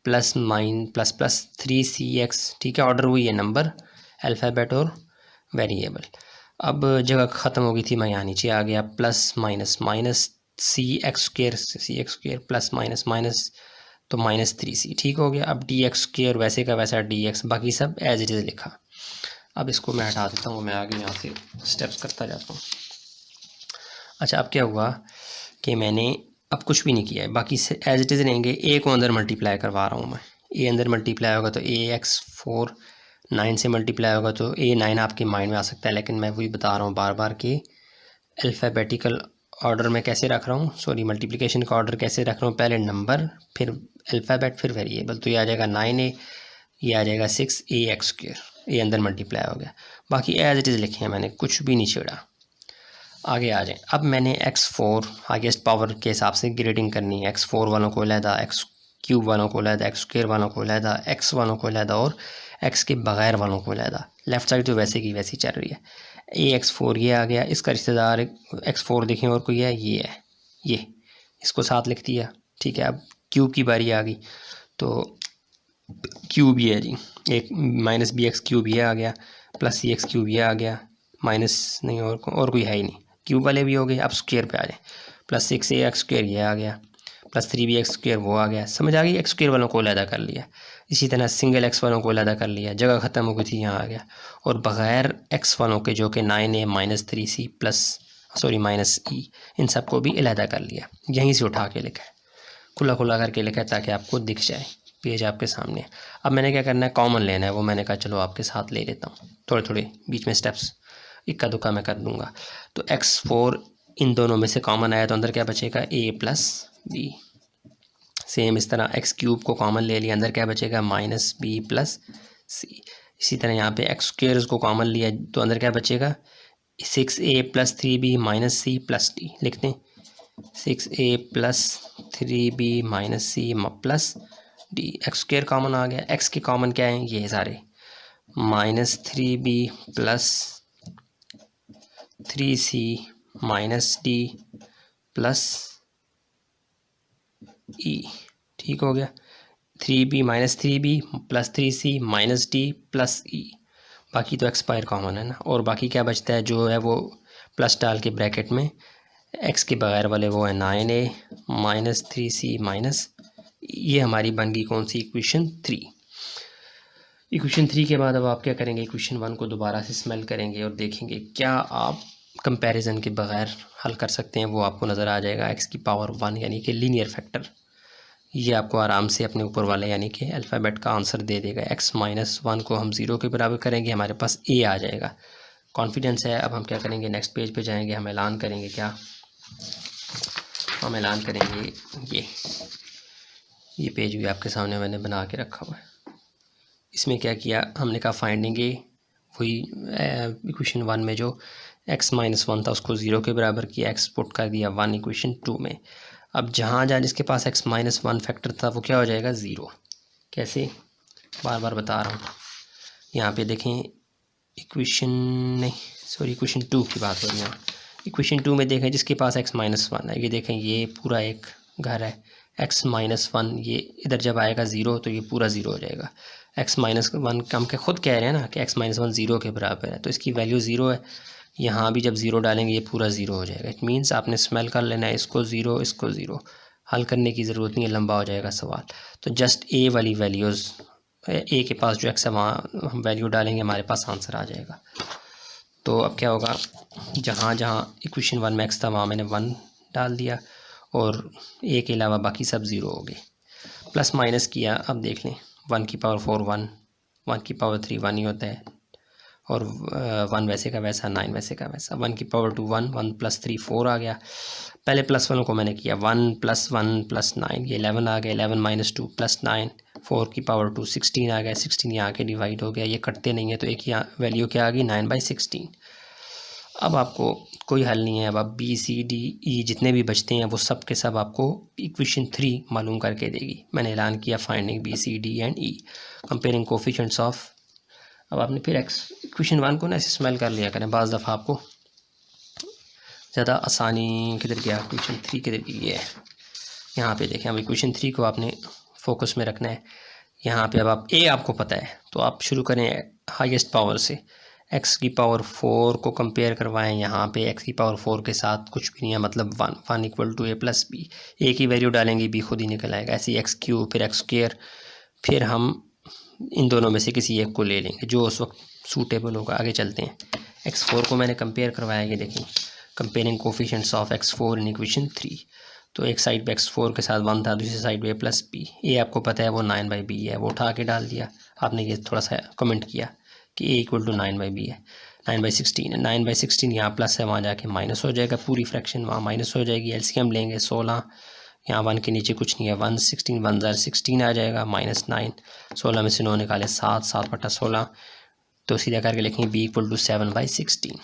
S1: plus plus 3cx। ठीक है, ऑर्डर वही है, नंबर अल्फ़ाबेट और वेरिएबल। अब जगह ख़त्म हो गई थी, मैं यहाँ नीचे आ गया, plus minus minus C X square plus minus minus तो माइनस 3c। ठीक हो गया, अब डी एक्स स्क्र वैसे का वैसा dx, बाकी सब एज इट इज़ लिखा। अब इसको मैं हटा देता हूँ, मैं आगे यहाँ से स्टेप्स करता जाता हूँ। अच्छा, अब क्या हुआ कि मैंने अब कुछ भी नहीं किया है, बाकी से एज इट इज़ रहेंगे। ए को अंदर मल्टीप्लाई करवा रहा हूँ मैं, ए अंदर मल्टीप्लाई होगा तो ax4 9 से मल्टीप्लाई होगा तो a9 आपके माइंड में आ सकता है, लेकिन मैं वही बता रहा हूँ बार बार कि अल्फ़ाबेटिकल ऑर्डर में कैसे रख रहा हूँ, सॉरी मल्टीप्लिकेशन का ऑर्डर कैसे रख रहा हूँ, पहले नंबर फिर अल्फ़ाबेट फिर वेरिएबल। तो ये आ जाएगा 9a, ये आ जाएगा 6ax², ये अंदर मल्टीप्लाई हो गया, बाकी एज इट इज़ लिखे हैं मैंने, कुछ भी नहीं छेड़ा। आगे आ जाए, अब मैंने x4 हाईएस्ट पावर के हिसाब से ग्रेडिंग करनी है, x4 वालों को अलहदा, एक्स क्यूब वालों को अलहदा, एक्स स्क्र वालों को अलहदा, x वालों को अलहदा और x के बगैर वालों को अलहदा। लेफ़्ट साइड तो वैसे की वैसी चल रही है, ax4 ये आ गया, इसका रिश्तेदार x4 देखें और कोई है, ये है, ये इसको साथ लिख दिया। ठीक है, अब क्यूब की बारी आ गई, तो क्यूब ये है जी, एक माइनस बी एक्स क्यूब ये आ गया, प्लस सी एक्स क्यूब ये आ गया, माइनस नहीं और कोई है ही नहीं, क्यूब वाले भी हो गए। अब स्क्वायर पे आ जाए, प्लस 6ax² ये आ गया, प्लस 3bx² वो आ गया, समझ आ गई। एक्स स्क्वायर वालों को अलहदा कर लिया, इसी तरह सिंगल एक्स वालों को अलहदा कर लिया, जगह ख़त्म हो गई थी, यहाँ आ गया। और बग़ैर एक्स वालों के जो कि 9a minus 3c plus sorry minus e, इन सब को भी अलहदा कर लिया, यहीं से उठा के लिखा है, खुला खुला करके लिखा है ताकि आपको दिख जाए, पेज आपके सामने। अब मैंने क्या करना है, कॉमन लेना है, वो मैंने कहा चलो आपके साथ ले लेता हूँ, थोड़े थोड़े बीच में स्टेप्स इक्का दुक्का मैं कर दूंगा। तो x4 इन दोनों में से कॉमन आया तो अंदर क्या बचेगा, a प्लस बी। सेम इस तरह एक्स क्यूब को कॉमन ले लिया, अंदर क्या बचेगा, माइनस बी प्लस सी। इसी तरह यहाँ पे एक्स स्क्वायर को कॉमन लिया तो अंदर क्या बचेगा, 6a plus 3b minus C plus D. लिखते हैं 6a plus 3b minus C plus D. X square common आ गया, एक्स के कॉमन क्या है, ये सारे, minus 3b plus 3c minus D plus E. ठीक हो गया, 3b minus 3b plus 3c minus D plus E. बाकी तो एक्सपायर कॉमन है ना, और बाकी क्या बचता है जो है वो प्लस डाल के ब्रैकेट में, एक्स के बगैर वाले वो है 9a माइनस 3c माइनस, ये हमारी बन गई कौन सी, इक्वेशन 3। इक्वेशन 3 के बाद अब आप क्या करेंगे, इक्वेशन 1 को दोबारा से स्मेल करेंगे और देखेंगे क्या आप कंपैरिजन के बगैर हल कर सकते हैं, वो आपको नज़र आ जाएगा। एक्स की पावर 1 यानी कि लीनियर फैक्टर, ये आपको आराम से अपने ऊपर वाले यानी कि अल्फ़ाबेट का आंसर दे देगा। x माइनस 1 को हम 0 के बराबर करेंगे, हमारे पास a आ जाएगा, कॉन्फिडेंस है। अब हम क्या करेंगे, नेक्स्ट पेज पे जाएंगे, हम ऐलान करेंगे, क्या हम ऐलान करेंगे, ये पेज भी आपके सामने मैंने बना के रखा हुआ है। इसमें क्या किया हमने, कहा फाइंडिंग ए, वही इक्वेशन 1 में जो x माइनस 1 था उसको 0 के बराबर किया, x पुट कर दिया 1 इक्वेशन 2 में। अब जहाँ जिसके पास x माइनस 1 फैक्टर था वो क्या हो जाएगा, 0। कैसे, बार बार बता रहा हूँ, यहाँ पे देखें, इक्वेशन 2 की बात हो रही है। इक्वेशन 2 में देखें जिसके पास x माइनस 1 है, ये देखें ये पूरा एक घर है, x माइनस 1 ये इधर जब आएगा 0 तो ये पूरा 0 हो जाएगा। x माइनस 1 हम के खुद कह रहे हैं ना कि x माइनस 1 0 के बराबर है, तो इसकी वैल्यू 0 है, यहाँ भी जब 0 डालेंगे ये पूरा 0 हो जाएगा। इट मीन्स आपने स्मेल कर लेना है, इसको 0 इसको 0, हल करने की ज़रूरत नहीं है, लंबा हो जाएगा सवाल। तो जस्ट a वाली वैल्यूज़, a के पास जो x है वहाँ हम वैल्यू डालेंगे, हमारे पास आंसर आ जाएगा। तो अब क्या होगा, जहाँ जहाँ इक्वेशन 1 में x था वहाँ मैंने 1 डाल दिया और a के अलावा बाकी सब 0 हो गए। प्लस माइनस किया, अब देख लें, 1 की पावर 4 1, 1 की पावर 3 1 ही होता है, और 1 वैसे का वैसा, 9 वैसे का वैसा। 1 की पावर 2 1, 1 + 3 4 आ गया। पहले +1 को मैंने किया 1 + 1 + 9, ये 11 आ गया। 11 - 2 + 9, 4 की पावर 2 16 आ गया। 16 यहाँ के डिवाइड हो गया, ये कटते नहीं है तो एक यहाँ वैल्यू क्या आ गई 9/16। अब आपको कोई हल नहीं है, अब आप BCDE जितने भी बचते हैं वो सब के सब आपको इक्वेशन 3 मालूम करके देगी। मैंने ऐलान किया finding BCD and E, comparing coefficients of. अब आपने फिर इक्वेशन 1 को ना ऐसे स्मेल कर लिया करें, बाज़ दफ़ा आपको ज़्यादा आसानी किधर गया, इक्वेशन 3 किधर गई है। यहाँ पे देखें, अब इक्वेशन 3 को आपने फोकस में रखना है। यहाँ पे अब आप A आपको पता है तो आप शुरू करें हाईएस्ट पावर से। x की पावर 4 को कंपेयर करवाएं, यहाँ पे x की पावर 4 के साथ कुछ भी नहीं है, मतलब 1 1 = a + b। a की वैल्यू डालेंगे b खुद ही निकल आएगा। ऐसे ही x³ फिर x², फिर हम इन दोनों में से किसी एक को ले लेंगे जो उस वक्त सूटेबल होगा। आगे चलते हैं। x4 को मैंने कंपेयर करवाया, ये देखें comparing coefficients of x4 in equation 3। तो एक साइड पे x4 के साथ 1 था, दूसरी साइड पे a + b। a आपको पता है वो 9/b है, वो उठा के डाल दिया आपने। ये थोड़ा सा कमेंट किया कि a = 9/b है, 9/16 है। 9/16 यहाँ प्लस है, वहाँ जाके माइनस हो जाएगा, पूरी फ्रैक्शन वहाँ माइनस हो जाएगी। एलसीएम लेंगे 16, यहाँ 1 के नीचे कुछ नहीं है, 1 16 1 * 16 आ जाएगा, -9। 16 में से 9 निकाले 7, 7/16, तो सीधा करके लिखेंगे b = 7/16।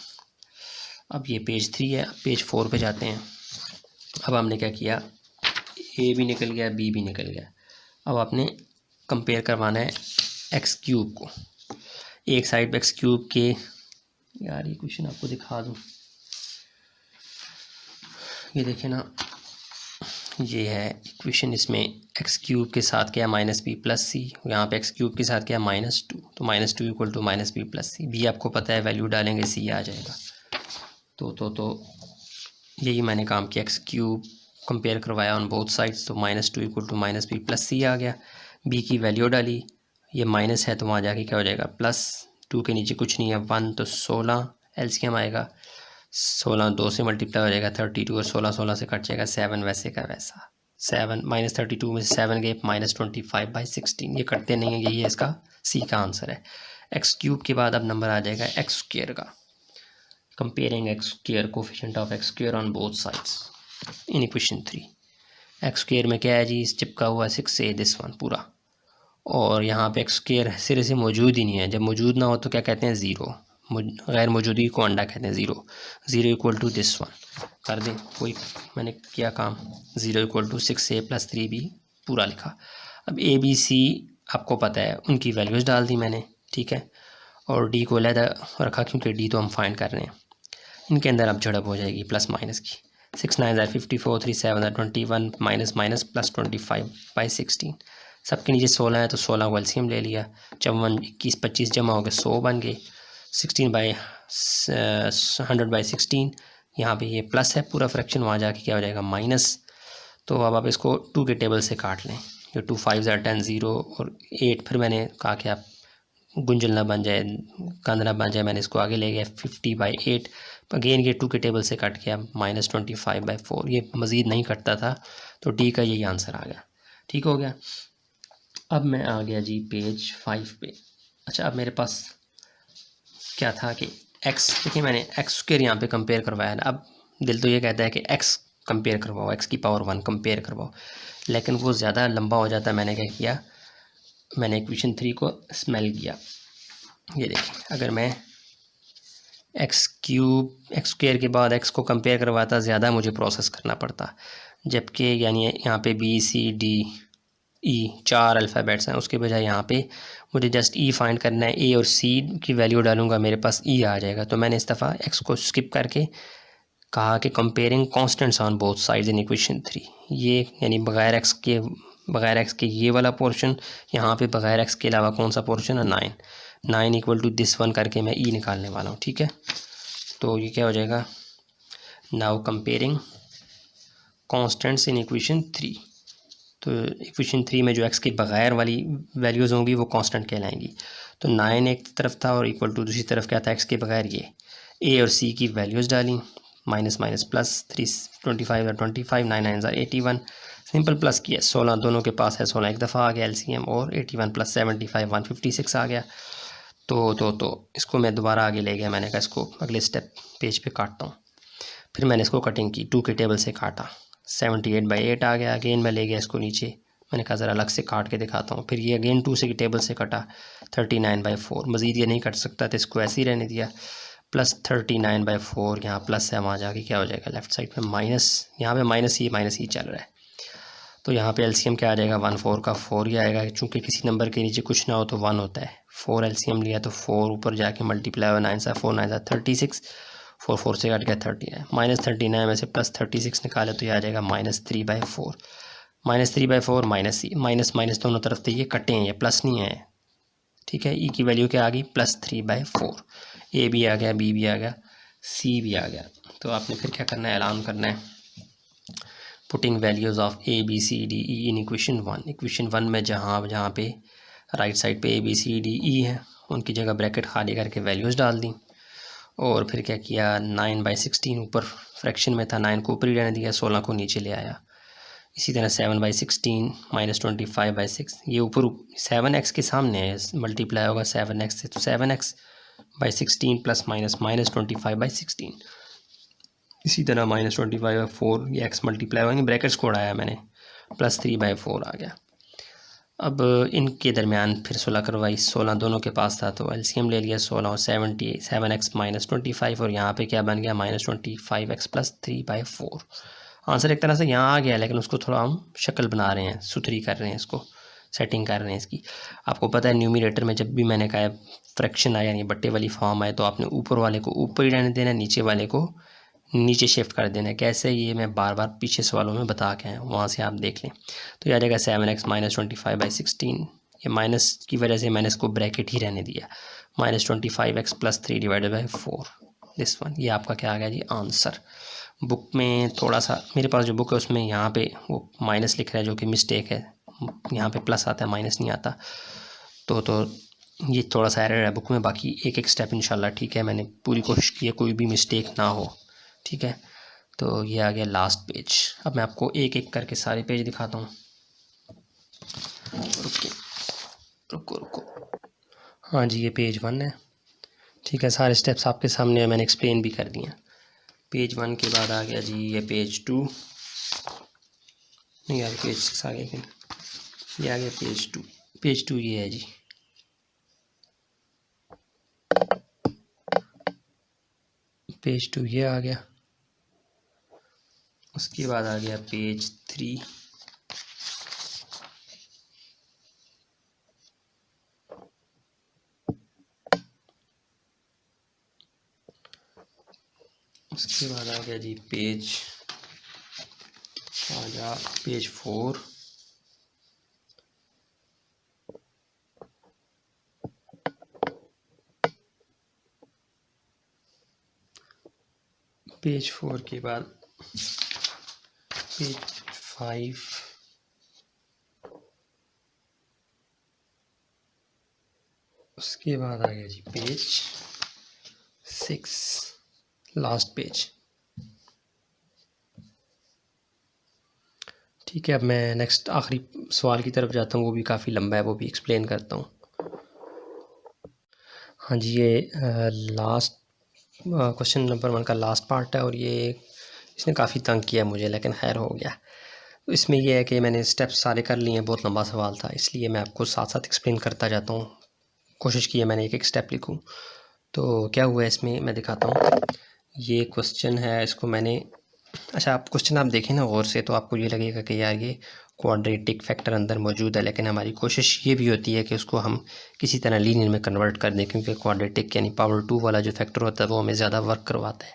S1: अब ये पेज 3 है। पेज 4 पे जाते हैं। अब हमने क्या किया, a भी निकल गया, b भी निकल गया। अब आपने कंपेयर करवाना है x³ को। एक साइड पे x³ के, यार ये क्वेश्चन आपको दिखा दूँ, ये देखें ना, ये है इक्वेशन। इसमें x³ के साथ क्या है -b + c, यहाँ पे x³ के साथ क्या है -2, तो -2 = -b + c। b आपको पता है, वैल्यू डालेंगे c आ जाएगा। तो यही मैंने काम किया, x³ कंपेयर करवाया ऑन बोथ साइड्स, तो -2 = -b + c आ गया। b की वैल्यू डाली, ये माइनस है तो वहाँ जाके क्या हो जाएगा +2 के नीचे कुछ नहीं है 1, तो 16 एलसीएम आएगा। 16 2 से मल्टीप्लाई हो जाएगा 32, और 16 16 से कट जाएगा 7 वैसे का वैसा। 7 -32 में से 7 गए -25/16, ये कटते नहीं है, यही है इसका सी का आंसर है। x³ के बाद अब नंबर आ जाएगा x² का। Comparing x² coefficient of x² on both sides in equation 3। x² में क्या है जी, चिपका हुआ 6a दिस वन पूरा, और यहाँ पे x² सिरे से मौजूद ही नहीं है। जब मौजूद ना हो तो क्या कहते हैं 0, गैर मौजूदगी को अंडा कहते हैं। 0 = दिस वन कर दें, कोई मैंने किया काम। 0 = 6a + 3b पूरा लिखा। अब a b c आपको पता है, उनकी वैल्यूज़ डाल दी मैंने, ठीक है, और d को अलहदा रखा क्योंकि d तो हम फाइंड कर रहे हैं। इनके अंदर अब झड़प हो जाएगी प्लस माइनस की। 6 9 = 54, 3 7 = 21, माइनस प्लस 25/16। सबके नीचे 16 है तो 16 को एलसीएम ले लिया। 54 21 25 जमा हो गए 100 बन गए। 100/16, यहाँ पे ये प्लस है पूरा फ्रैक्शन, वहाँ जाके क्या हो जाएगा माइनस। तो अब आप इसको 2 के टेबल से काट लें। जो 2 5 = 10, 0 और 8, फिर मैंने कहा कि आप गुंजल ना बन जाए, कंध ना बन जाए, मैंने इसको आगे ले गया 50/8। अगेन ये 2 के टेबल से कट गया -25/4, ये मज़ीद नहीं कटता था, तो डी का यही आंसर आ गया। ठीक हो गया। अब मैं आ गया जी पेज 5 पे। अच्छा, अब मेरे पास क्या था कि x, देखिए मैंने x² यहाँ पे कंपेयर करवाया ना। अब दिल तो ये कहता है कि x कंपेयर करवाओ, x की पावर 1 कंपेयर करवाओ, लेकिन वो ज़्यादा लंबा हो जाता है। मैंने क्या किया, मैंने इक्वेशन 3 को स्मेल किया। ये देखिए, अगर मैं x² के बाद x को कंपेयर करवाता, ज़्यादा मुझे प्रोसेस करना पड़ता, जबकि यानी यहाँ पे B C D E 4 alphabets हैं, उसके बजाय यहाँ पे मुझे जस्ट E फाइंड करना है। A और C की वैल्यू डालूंगा, मेरे पास E आ जाएगा। तो मैंने इस दफ़ा x को स्किप करके कहा कि comparing constants on both sides in equation 3। ये यानी बग़ैर x के ये वाला पोर्शन, यहाँ पे बग़ैर x के अलावा कौन सा पोर्शन है 9 = दिस वन करके मैं E निकालने वाला हूँ। ठीक है, तो ये क्या हो जाएगा, now comparing constants in equation 3। तो इक्वेशन 3 में जो x के बग़ैर वाली वैल्यूज़ होंगी वो कांस्टेंट कहलाएंगी। तो 9 एक तरफ था और इक्वल टू दूसरी तरफ क्या था, x के बग़ैर ये a और c की वैल्यूज़ डाली, minus minus plus, 3 25 = 25, 9 9 = 81, simple plus किया। 16 दोनों के पास है, 16 एक दफ़ा आ गया एलसीएम, और 81 + 75 156 आ गया। तो इसको मैं दोबारा आगे ले गया, मैंने कहा इसको अगले स्टेप पेज पे काटता हूँ। फिर मैंने इसको कटिंग की, 2 के टेबल से काटा, 78/8 आ गया। अगेन मैं ले गया इसको नीचे, मैंने कहा ज़रा अलग से काट के दिखाता हूँ। फिर ये अगेन 2 के टेबल से कटा, 39/4। मज़ीद ये नहीं कट सकता तो इसको ऐसे ही रहने दिया, प्लस 39/4। यहाँ प्लस है, वहाँ जाके क्या हो जाएगा, लेफ्ट साइड में माइनस, यहाँ पे माइनस ही चल रहा है। तो यहाँ पे एलसीएम क्या आ जाएगा, 1 4 का 4 ही आएगा, चूँकि किसी नंबर के नीचे कुछ ना हो तो 1 होता है। 4 एलसीएम लिया तो 4 ऊपर जाके मल्टीप्लाई हुआ, 9 सा 4 9 सा 36, 4 4 से कट गया 39, -39 में से प्लस 36 निकाले तो ये आ जाएगा -3/4। -3/4 माइनस ई, माइनस माइनस दोनों तरफ से ये कटे हैं, ये प्लस नहीं है, ठीक है। ई की वैल्यू क्या आ गई, +3/4। ए भी आ गया, बी भी आ गया, सी भी आ गया। तो आपने फिर क्या करना है, ऐलान करना है, putting values of A B C D E in equation 1। Equation 1 में जहाँ पे राइट साइड पे ए बी सी डी ई है, उनकी जगह ब्रैकेट खाली करके वैल्यूज़ डाल दी। और फिर क्या किया, 9/16 ऊपर फ्रैक्शन में था, 9 को ऊपर ही रहने दिया, 16 को नीचे ले आया। इसी तरह 7/16 -25/6, ये ऊपर 7x के सामने है, मल्टीप्लाई होगा 7x से, तो 7x/16 प्लस माइनस -25/16। इसी तरह -25/4, ये x मल्टीप्लाई होंगे, ब्रैकेट्स को उड़ाया मैंने, +3/4 आ गया। अब इनके दरमियान फिर 16 करवाई, 16 दोनों के पास था तो एलसीएम ले लिया, 16 और 70, 7x -25, और यहाँ पे क्या बन गया, -25x + 3/4। आंसर एक तरह से यहाँ आ गया, लेकिन उसको थोड़ा हम शक्ल बना रहे हैं, सुथरी कर रहे हैं, इसको सेटिंग कर रहे हैं इसकी। आपको पता है न्यूमरेटर में जब भी मैंने कहा है फ्रैक्शन आए यानी बट्टे वाली फॉर्म आए तो आपने ऊपर वाले को ऊपर ही रहने देना, नीचे वाले को नीचे शिफ्ट कर देना है। कैसे, ये मैं बार बार पीछे सवालों में बता के आया हूँ, वहाँ से आप देख लें। तो ये आ जाएगा 7x -25/16, ये माइनस की वजह से मैंने इसको ब्रैकेट ही रहने दिया, -25x + 3/4 दिस वन। ये आपका क्या आ गया जी, आंसर। बुक में थोड़ा सा, मेरे पास जो बुक है उसमें यहाँ पे वो माइनस लिख रहा है, जो कि मिस्टेक है, यहाँ पे प्लस आता है, माइनस नहीं आता। तो ये थोड़ा सा एरर है बुक में। बाकी एक स्टेप इंशाल्लाह ठीक है, मैंने पूरी कोशिश की है कोई भी मिस्टेक ना हो, ठीक है। तो ये आ गया लास्ट पेज। अब मैं आपको एक एक करके सारे पेज दिखाता हूँ। रुको, हाँ जी, ये पेज 1 है, ठीक है। सारे स्टेप्स आपके सामने मैंने एक्सप्लेन भी कर दिए। पेज 1 के बाद आ गया जी ये पेज 2, नहीं यार पेज 6 आ गया, ये आ गया पेज 2। पेज 2 ये है जी, पेज 2 ये आ गया। उसके बाद आ गया पेज 3, उसके बाद आ गया जी पेज 4, पेज 4 के बाद पेज 5, उसके बाद आ गया जी पेज 6, लास्ट पेज, ठीक है। अब मैं नेक्स्ट आखिरी सवाल की तरफ जाता हूँ, वो भी काफ़ी लंबा है, वो भी एक्सप्लेन करता हूँ। हाँ जी, ये लास्ट क्वेश्चन नंबर 1 का लास्ट पार्ट है, और ये इसने काफ़ी तंग किया मुझे, लेकिन खैर हो गया। इसमें यह है कि मैंने स्टेप्स सारे कर लिए हैं, बहुत लंबा सवाल था, इसलिए मैं आपको साथ साथ एक्सप्लेन करता जाता हूँ। कोशिश की है मैंने एक एक स्टेप लिखूँ। तो क्या हुआ है इसमें मैं दिखाता हूँ। ये क्वेश्चन है, इसको मैंने, अच्छा आप क्वेश्चन आप देखें ना गौर से, तो आपको ये लगेगा कि यार ये क्वाड्रेटिक फैक्टर अंदर मौजूद है, लेकिन हमारी कोशिश ये भी होती है कि उसको हम किसी तरह लीनियर में कन्वर्ट कर दें, क्योंकि क्वाड्रेटिक यानी पावर 2 वाला जो फैक्टर होता है वो हमें ज़्यादा वर्क करवाता है।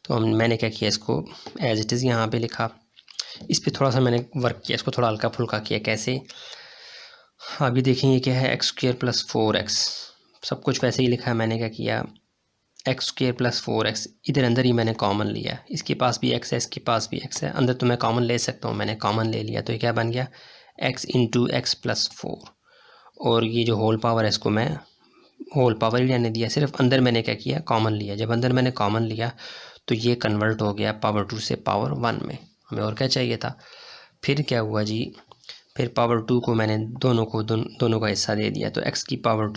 S1: तो मैंने क्या किया, इसको एज इट इज़ यहाँ पे लिखा, इस पर थोड़ा सा मैंने वर्क किया, इसको थोड़ा हल्का फुल्का किया। कैसे, अभी देखें ये क्या है, x² + 4x, सब कुछ वैसे ही लिखा है। मैंने क्या किया, x² + 4x, इधर अंदर ही मैंने कॉमन लिया, इसके पास भी x है, इसके पास भी x है, अंदर तो मैं कॉमन ले सकता हूँ, मैंने कॉमन ले लिया। तो ये क्या बन गया, x × x + 4, और ये जो होल पावर है इसको मैं होल पावर ही रहने दिया, सिर्फ अंदर मैंने क्या किया, कॉमन लिया। जब अंदर मैंने कॉमन लिया तो ये कन्वर्ट हो गया पावर 2 से पावर 1 में, हमें और क्या चाहिए था। फिर क्या हुआ जी, फिर पावर 2 को मैंने दोनों का हिस्सा दे दिया, तो x की पावर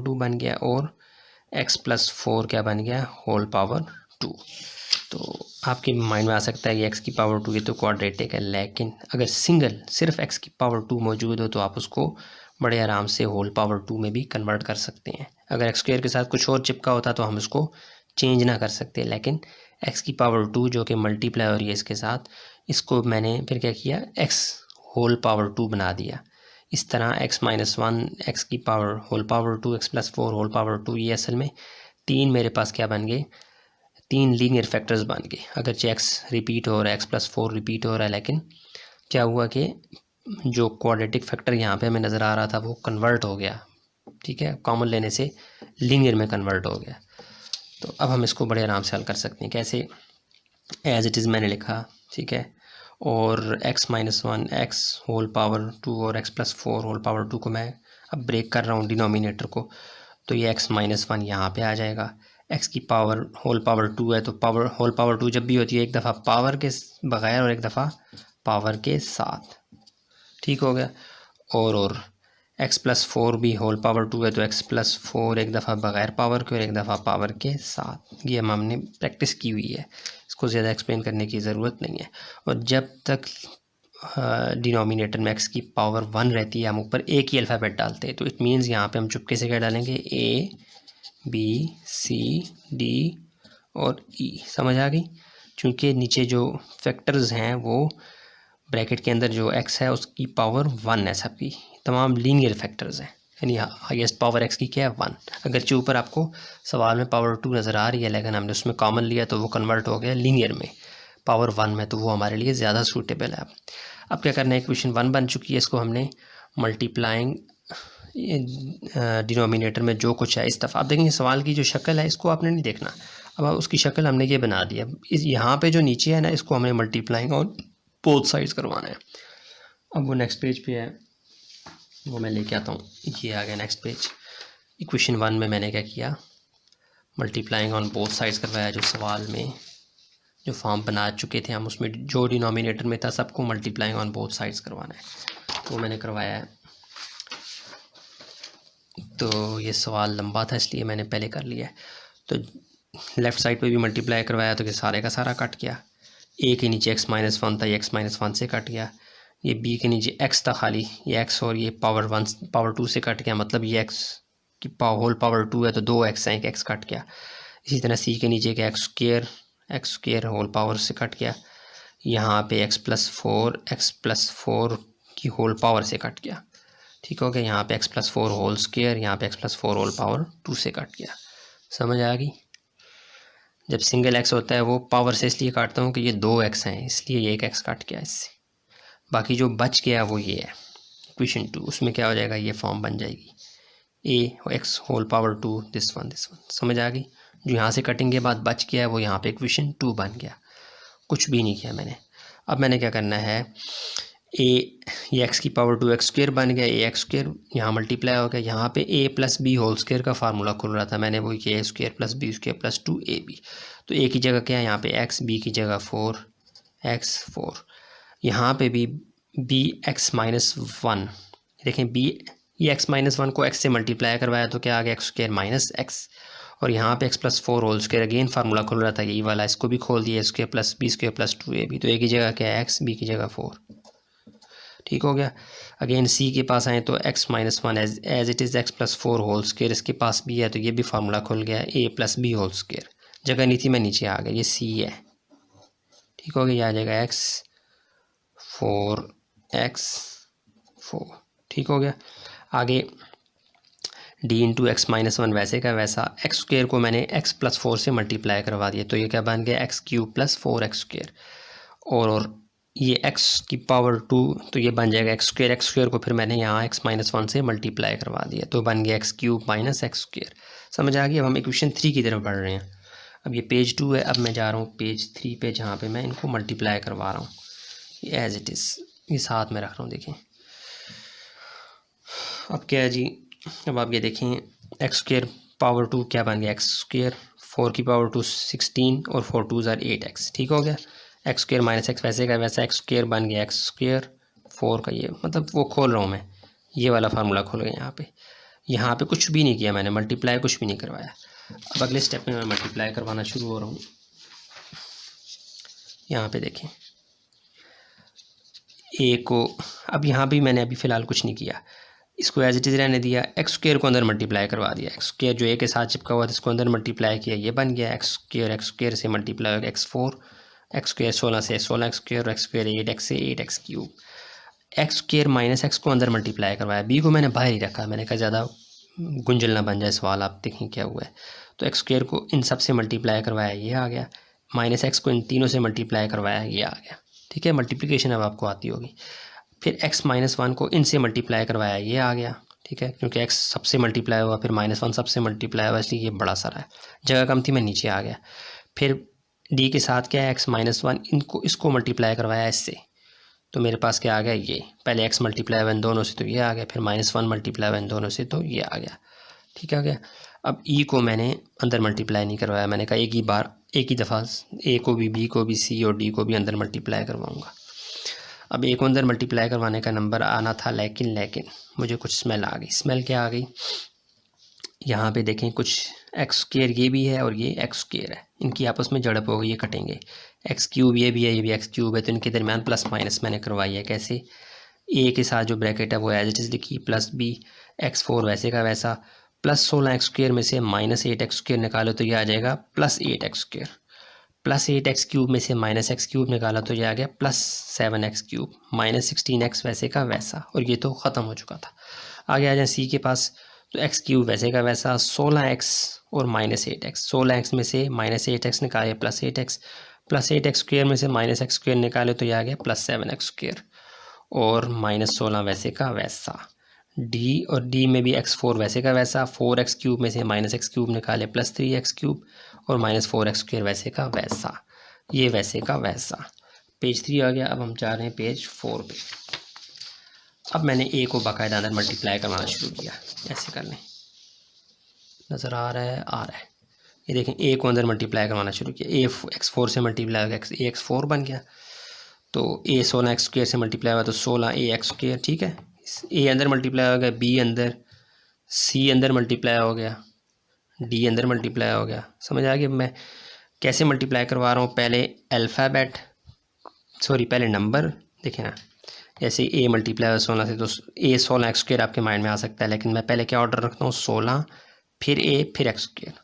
S1: 2 बन गया, और x+4 क्या बन गया, होल पावर 2। तो आपके माइंड में आ सकता है कि x की पावर 2 ये तो क्वाड्रेटिक है, लेकिन अगर सिर्फ x की पावर 2 मौजूद हो तो आप उसको बड़े आराम से होल पावर 2 में भी कन्वर्ट कर सकते हैं। अगर एक्स स्क्वायर के साथ कुछ और चिपका होता तो हम उसको चेंज ना कर सकते, लेकिन x की पावर 2 जो कि मल्टीप्लाई हो रही है इसके साथ, इसको मैंने फिर क्या किया, x होल पावर 2 बना दिया। इस तरह x-1 x की power whole power 2 x+4 whole power 2, ये असल में 3 मेरे पास क्या बन गए, 3 लीनियर फैक्टर्स बन गए। अगर x रिपीट हो रहा है, x+4 रिपीट हो रहा है, लेकिन क्या हुआ कि जो क्वाड्रेटिक फैक्टर यहाँ पे हमें नज़र आ रहा था वो कन्वर्ट हो गया, ठीक है, कॉमन लेने से लीनियर में कन्वर्ट हो गया। तो अब हम इसको बड़े आराम से हल कर सकते हैं। कैसे, एज इट इज़ मैंने लिखा, ठीक है, और x-1 x होल पावर 2 और x+4 होल पावर 2 को मैं अब ब्रेक कर रहा हूँ डिनोमिनेटर को, तो ये x-1 यहाँ पे आ जाएगा। x की पावर होल पावर 2 है, तो पावर होल पावर 2 जब भी होती है एक दफ़ा पावर के बगैर और एक दफ़ा पावर के साथ, ठीक हो गया। और x+4 भी होल पावर 2 है, तो x+4 एक दफ़ा बगैर पावर के और एक दफ़ा पावर के साथ। ये हमने प्रैक्टिस की हुई है, इसको ज़्यादा एक्सप्लेन करने की ज़रूरत नहीं है। और जब तक डिनोमिनेटर में x की पावर 1 रहती है हम ऊपर एक ही अल्फ़ाबेट डालते हैं, तो इट मीन्स यहाँ पे हम चुपके से क्या डालेंगे, A B C D और E। समझ आ गई? चूँकि नीचे जो फैक्टर्स हैं वो ब्रैकेट के अंदर जो x है उसकी पावर 1 है, सबकी तमाम लीनियर फैक्टर्स हैं, यानी हाईएस्ट पावर x की क्या है, 1। अगरचे ऊपर आपको सवाल में पावर 2 नज़र आ रही है, लेकिन हमने उसमें कॉमन लिया तो वो कन्वर्ट हो गया लीनियर में पावर 1 में, तो वो हमारे लिए ज़्यादा सूटेबल है। अब क्या करना है, इक्वेशन 1 बन चुकी है, इसको हमने मल्टीप्लाइंग डिनोमिनेटर में जो कुछ है इस दफ़ा आप देखेंगे सवाल की जो शक्ल है इसको आपने नहीं देखना, अब उसकी शक्ल हमने ये बना दिया। इस यहाँ पे जो नीचे है ना, इसको हमें मल्टीप्लाइंग और बोथ साइड्स करवाना है। अब वो नेक्स्ट पेज पे है, वो मैं लेके आता हूँ, ये आ गया नेक्स्ट पेज। इक्वेशन 1 में मैंने क्या किया, मल्टीप्लाइंग ऑन बोथ साइड्स करवाया। जो सवाल में जो फॉर्म बना चुके थे हम, उसमें जो डिनोमिनेटर में था सबको मल्टीप्लाइंग ऑन बोथ साइड्स करवाना है, तो मैंने करवाया है। तो ये सवाल लंबा था इसलिए मैंने पहले कर लिया है। तो लेफ़्ट साइड पे भी मल्टीप्लाई करवाया, तो ये सारे का सारा कट गया। ए के नीचे x-1 था, ये x-1 से कट गया। ये बी के नीचे x था खाली, ये x और ये पावर 2 से कट गया, मतलब ये x की होल पावर 2 है तो 2x है, एक x कट गया। इसी तरह सी के नीचे के x स्क्वायर होल पावर से कट गया। यहाँ पे x+4 की होल पावर से कट गया, ठीक हो गया। यहाँ पे x+4 होल स्क्वायर, यहाँ पे x+4 होल पावर 2 से कट गया। समझ आ गई? जब सिंगल x होता है वो पावर से इसलिए काटता हूँ कि ये 2x हैं, इसलिए ये एक x कट गया इससे। बाकी जो बच गया वो ये है इक्वेशन 2, उसमें क्या हो जाएगा, ये फॉर्म बन जाएगी a x whole power 2 this one. समझ आ गई? जो यहाँ से कटिंग के बाद बच गया है वो यहाँ पे इक्वेशन 2 बन गया, कुछ भी नहीं किया मैंने। अब मैंने क्या करना है, ये x की पावर 2 x स्क्वायर बन गया, a x स्क्वायर यहाँ मल्टीप्लाई हो गया। यहाँ पे a+b होल स्क्वायर का फार्मूला खुल रहा था, मैंने वो किया a square plus b square plus 2ab। तो a की जगह क्या है यहाँ पे x, b की जगह 4x, यहाँ पे भी bx-1, देखें b, ये x-1 को x से मल्टीप्लाई करवाया तो क्या आ गया, x स्क्वायर माइनस x। और यहाँ पे x+4 whole square, again formula खुल रहा था यही वाला, इसको भी खोल दिया, square plus b square plus 2ab। तो a की जगह क्या है x, b की जगह 4, ठीक हो गया। अगेन सी के पास आए तो x-1 as it is x+4 whole square, इसके पास भी है तो ये भी फार्मूला खुल गया, a+b होल स्क्वायर। जगह नहीं थी मैं नीचे आ गया, ये सी है, ठीक हो गया। ये आ जाएगा x4 ठीक हो गया। आगे d इंटू x-1 वैसे का वैसा, x स्क्वायर को मैंने x+4 से मल्टीप्लाई करवा दिया, तो ये क्या बन गया x³ प्लस 4x स्क्वायर। और ये x की पावर 2 तो ये बन जाएगा x स्क्वायर को फिर मैंने यहाँ x-1 से मल्टीप्लाई करवा दिया, तो बन गया x³ माइनस x स्क्वायर। समझ आ गई? अब हम इक्वेशन 3 की तरफ बढ़ रहे हैं। अब ये पेज 2 है, अब मैं जा रहा हूँ पेज 3 पे, जहाँ पे मैं इनको मल्टीप्लाई करवा रहा हूँ। ये एज इट इज़ ये साथ में रख रहा हूँ, देखें। अब क्या है जी, अब आप ये देखें, एक्स स्क्वायर पावर 2 क्या बन गया, एक्स स्क्वायर 4 की पावर 2 16 और 4 2 8x, ठीक हो गया। एक्स स्क्वायर माइनस एक्स वैसे का वैसा, एक्स स्क्वायर बन गया एक्स स्क्वायर 4 का ये मतलब वो खोल रहा हूँ मैं, ये वाला फार्मूला खोल गया यहाँ पे कुछ भी नहीं किया मैंने, मल्टीप्लाई कुछ भी नहीं करवाया। अब अगले स्टेप में मैं मल्टीप्लाई करवाना शुरू हो रहा हूँ। यहाँ पे देखें ए को, अब यहाँ भी मैंने अभी फ़िलहाल कुछ नहीं किया, इसको एज इट इज़ रहने दिया। एक्स स्क्वायर को अंदर मल्टीप्लाई करवा दिया, एक्स स्क्वायर जो ए के साथ चिपका हुआ था इसको अंदर मल्टीप्लाई किया, ये बन गया एक्स स्क्वायर से मल्टीप्लाई हो गया x4, एक्स स्क्वायर 16 से 16 x square, x square 8x से 8x cube. X square minus x को अंदर मल्टीप्लाई करवाया, बी को मैंने बाहर ही रखा, मैंने कहा ज़्यादा गुंजल ना बन जाए सवाल, आप देखें क्या हुआ है। तो एक्स स्क्वायर को इन सब से मल्टीप्लाई करवाया, ये आ गया, माइनस एक्स को इन तीनों से मल्टीप्लाई करवाया, ये आ गया। ठीक है, मल्टीप्लिकेशन अब आपको आती होगी। फिर x माइनस 1 को इनसे मल्टीप्लाई करवाया, ये आ गया। ठीक है, क्योंकि x सबसे मल्टीप्लाई हुआ, फिर -1 सबसे मल्टीप्लाई हुआ, इसलिए ये बड़ा सारा है, जगह कम थी मैं नीचे आ गया। फिर d के साथ क्या है, x माइनस 1, इनको इसको मल्टीप्लाई करवाया इससे, तो मेरे पास क्या आ गया, ये पहले x मल्टीप्लाई हुआ इन दोनों से तो ये आ गया, फिर -1 मल्टीप्लाई हुआ इन दोनों से तो ये आ गया। ठीक आ गया। अब e को मैंने अंदर मल्टीप्लाई नहीं करवाया, मैंने कहा एक ही दफ़ा a को भी, b को भी, c और d को भी अंदर मल्टीप्लाई करवाऊँगा। अब एक अंदर मल्टीप्लाई करवाने का नंबर आना था, लेकिन मुझे कुछ स्मेल आ गई। स्मेल क्या आ गई, यहाँ पे देखें कुछ एक्स स्क्वायर ये भी है और ये एक्स स्क्वायर है, इनकी आपस में झड़प हो गई, ये कटेंगे। एक्स क्यूब ये भी है, ये भी एक्स क्यूब है, तो इनके दरमियान प्लस माइनस मैंने करवाई है। कैसे, ए के साथ जो ब्रैकेट है वो एज इट इज़ लिखी, प्लस बी x4 वैसे का वैसा, प्लस 16 एक्स स्क्वायर में से -8 एक्स स्क्वायर निकालो तो ये आ जाएगा +8 एक्स स्क्वायर, +8 एक्स क्यूब में से -x क्यूब निकाला तो ये आ गया +7 एक्स क्यूब, -16 एक्स वैसे का वैसा, और ये तो ख़त्म हो चुका था। आगे आ जाए सी के पास, तो एक्स क्यूब वैसे का वैसा, 16 एक्स और -8 एक्स, 16 एक्स में से -8 एक्स निकाले +8 एक्स, +8 एक्स स्क्वायर में से -x स्क्वायर निकाले तो ये आ गया +7 एक्स स्क्वायर, और -16 वैसे का वैसा। डी और डी में भी x4 वैसे का वैसा, 4x क्यूब में से -x क्यूब निकाले +3x क्यूब, और -4x स्क्वायर वैसे का वैसा, ये वैसे का वैसा। पेज 3 आ गया। अब हम जा रहे हैं पेज 4 पे। अब मैंने a को बाकायदा अंदर मल्टीप्लाई करवाना शुरू किया, ऐसे कर लें, नज़र आ रहा है, ये देखें a को अंदर मल्टीप्लाई करवाना शुरू किया, a x4 से मल्टीप्लाई हो गया, x4 बन गया, तो a 16 एक्स स्क्वायर से मल्टीप्लाई हुआ तो 16 a एक्स स्क्वायर। ठीक है, a अंदर मल्टीप्लाई हो गया, b अंदर, c अंदर मल्टीप्लाई हो गया, d अंदर मल्टीप्लाई हो गया। समझ आ गया मैं कैसे मल्टीप्लाई करवा रहा हूँ, पहले नंबर देखें ना, जैसे a मल्टीप्लाई 16 से तो a 16 एक्स स्क्वायर आपके माइंड में आ सकता है, लेकिन मैं पहले क्या ऑर्डर रखता हूँ, 16 फिर a फिर एक्स स्क्वायर।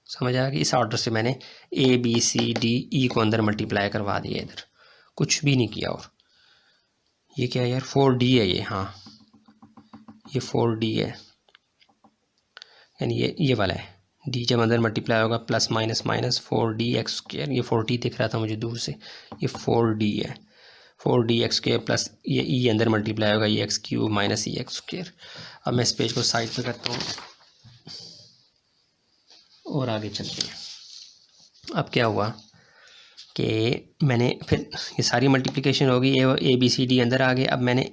S1: समझ आ गया, इस ऑर्डर से मैंने a b c d e को अंदर मल्टीप्लाई करवा दिया, इधर कुछ भी नहीं किया। और ये क्या है यार, 4d है ये, हाँ ये 4d है, यानी ये वाला है, d जब अंदर मल्टीप्लाई होगा plus minus minus 4d x square, ये 4d दिख रहा था मुझे दूर से, ये 4d है, 4d एक्स स्क्वायर प्लस ये e अंदर मल्टीप्लाई होगा, ये x cube minus e x square. अब मैं इस पेज को साइड पे करता हूँ और आगे चलते हैं। अब क्या हुआ कि मैंने फिर ये सारी मल्टीप्लिकेशन होगी, ए बी सी डी अंदर आ गए। अब मैंने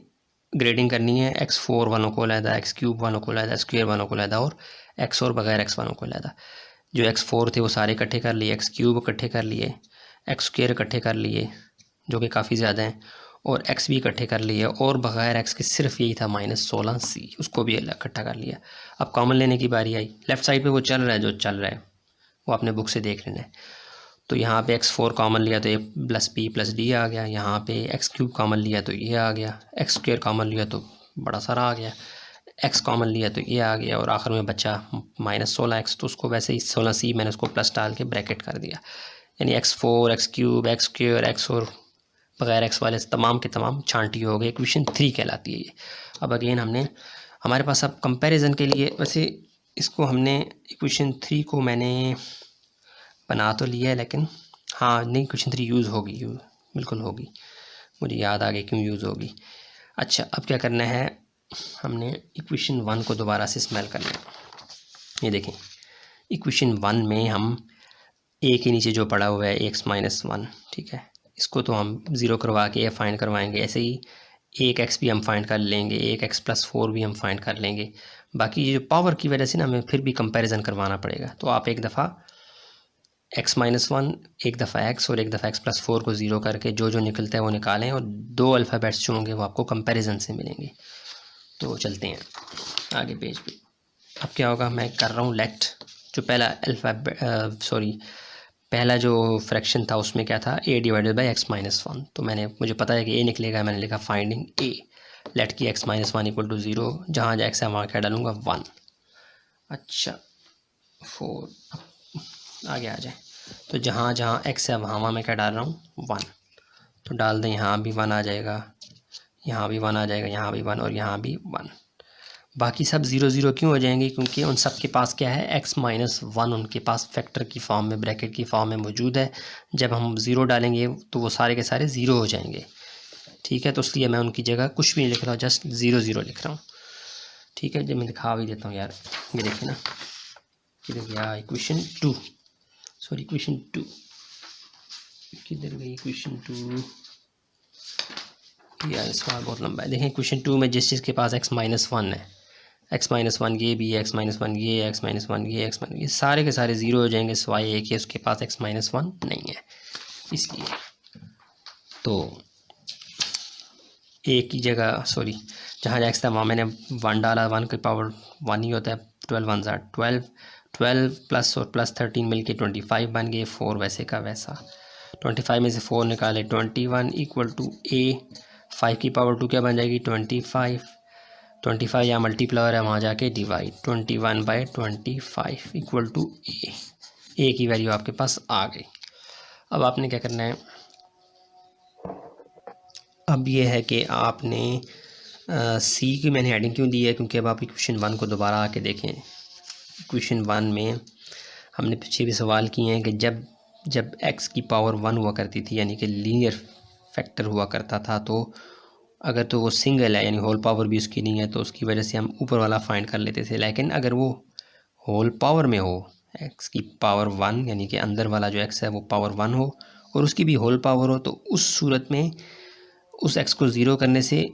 S1: ग्रेडिंग करनी है, x4 वालों को अलहदा, एक्स क्यूब वालों को अलहदा, स्क्वायर वालों को अलहदा, और x और बगैर x वालों को अलहदा। जो x4 थे वो सारे इकट्ठे कर लिए, एक्स क्यूब इकट्ठे कर लिए, एक्स स्क्वायर इकट्ठे कर लिए जो कि काफ़ी ज़्यादा हैं, और x भी इकट्ठे कर लिए, और बगैर x के सिर्फ यही था -16c, उसको भी इकट्ठा कर लिया। अब कॉमन लेने की बारी आई, लेफ़्ट साइड पे वो चल रहा है, जो चल रहा है वो आपने बुक से देख लेना है। तो यहाँ पे x4 कॉमन लिया तो a plus b plus D आ गया, यहाँ पे एक्स क्यूब कॉमन लिया तो ये आ गया, एक्स स्क्वायर कॉमन लिया तो बड़ा सारा आ गया, x कॉमन लिया तो ये आ गया, और आखिर में बचा -16x, तो उसको वैसे ही 16c मैंने उसको प्लस डाल के ब्रैकेट कर दिया, यानी x4 x cube x square x और बगैर x वाले तमाम के तमाम छांटी हो गए, इक्वेशन 3 कहलाती है ये। अब अगेन हमारे पास अब कंपैरिजन के लिए, वैसे इसको हमने इक्वेशन 3 को मैंने बना तो लिया है, लेकिन हाँ नहीं, इक्वेशन 3 यूज़ होगी, बिल्कुल होगी, मुझे याद आ गया क्यों यूज़ होगी। अच्छा, अब क्या करना है, हमने इक्वेशन 1 को दोबारा से स्मेल करना है। ये देखें, इक्वेशन 1 में हम a के नीचे जो पड़ा हुआ है x माइनस 1, ठीक है, इसको तो हम 0 करवा के a फाइंड करवाएंगे, ऐसे ही एक x भी हम फाइंड कर लेंगे, एक x प्लस 4 भी हम फाइंड कर लेंगे। बाकी ये जो पावर की वजह से ना हमें फिर भी कंपैरिजन करवाना पड़ेगा, तो आप एक दफ़ा x-1 एक दफ़ा x और एक दफ़ा x+4 को ज़ीरो करके जो जो निकलता है वो निकालें और दो अल्फ़ाबेट्स जो होंगे वो आपको कंपैरिजन से मिलेंगे। तो चलते हैं आगे पेज पे। अब क्या होगा, मैं कर रहा हूँ लेट, जो पहला जो फ्रैक्शन था उसमें क्या था, a डिवाइडेड बाई x-1। तो मुझे पता है कि a निकलेगा, मैंने लिखा फाइंडिंग a, लेट की x-1 इक्वल टू 0, जहाँ जहाँ x है वहाँ क्या डालूँगा 1। अच्छा 4, आगे आ जाए, तो जहाँ जहाँ x है वहाँ वहाँ मैं क्या डाल रहा हूँ 1, तो डाल दें, यहाँ भी 1 आ जाएगा, यहाँ भी 1 आ जाएगा, यहाँ भी 1 और यहाँ भी 1। बाकी सब 0 0 क्यों हो जाएंगे, क्योंकि उन सब के पास क्या है, x-1 उनके पास फैक्टर की फॉर्म में, ब्रैकेट की फॉर्म में मौजूद है। जब हम 0 डालेंगे तो वो सारे के सारे 0 हो जाएंगे, ठीक है। तो इसलिए मैं उनकी जगह कुछ भी नहीं लिख रहा हूँ, जस्ट 0 0 लिख रहा हूँ, ठीक है। जब मैं दिखा भी देता हूँ यार, ये देखिए ना, किधर गया इक्वेशन 2, सॉरी इक्वेशन 2 किधर गई, इक्वेशन 2 यार, सवाल बहुत लंबा है। देखें इक्वेशन 2 में जिस चीज़ के पास x-1 है, x-1 ये भी है, x-1 ये, x-1 ये, x-1 ये, सारे के सारे 0 हो जाएंगे सिवाय एक ही उसके पास x-1 नहीं है, इसलिए। तो एक की जगह, सॉरी, जहाँ x था वहाँ मैंने 1 डाला, 1 की पावर 1 ही होता है, 12 1 12, 12 प्लस और प्लस 13 मिलके 25 बन गए, 4 वैसे का वैसा, 25 में से 4 निकाले 21 इक्वल टू a, 5 की पावर 2 क्या बन जाएगी 25 यहाँ मल्टीप्लायर है, वहाँ जाके डिवाइड, 21/25 इक्वल टू a की वैल्यू आपके पास आ गई। अब आपने क्या करना है, अब ये है कि आपने सी की मैंने हेडिंग क्यों दी है, क्योंकि अब आप इक्वेशन 1 को दोबारा आके देखें। इक्वेशन 1 में हमने पीछे भी सवाल किए हैं कि जब x की पावर 1 हुआ करती थी, यानी कि लीनियर फैक्टर हुआ करता था, तो अगर तो वो सिंगल है यानी होल पावर भी उसकी नहीं है, तो उसकी वजह से हम ऊपर वाला फाइंड कर लेते थे। लेकिन अगर वो होल पावर में हो, x की पावर 1 यानी कि अंदर वाला जो x है वो पावर 1 हो और उसकी भी होल पावर हो, तो उस सूरत में उस x को ज़ीरो करने से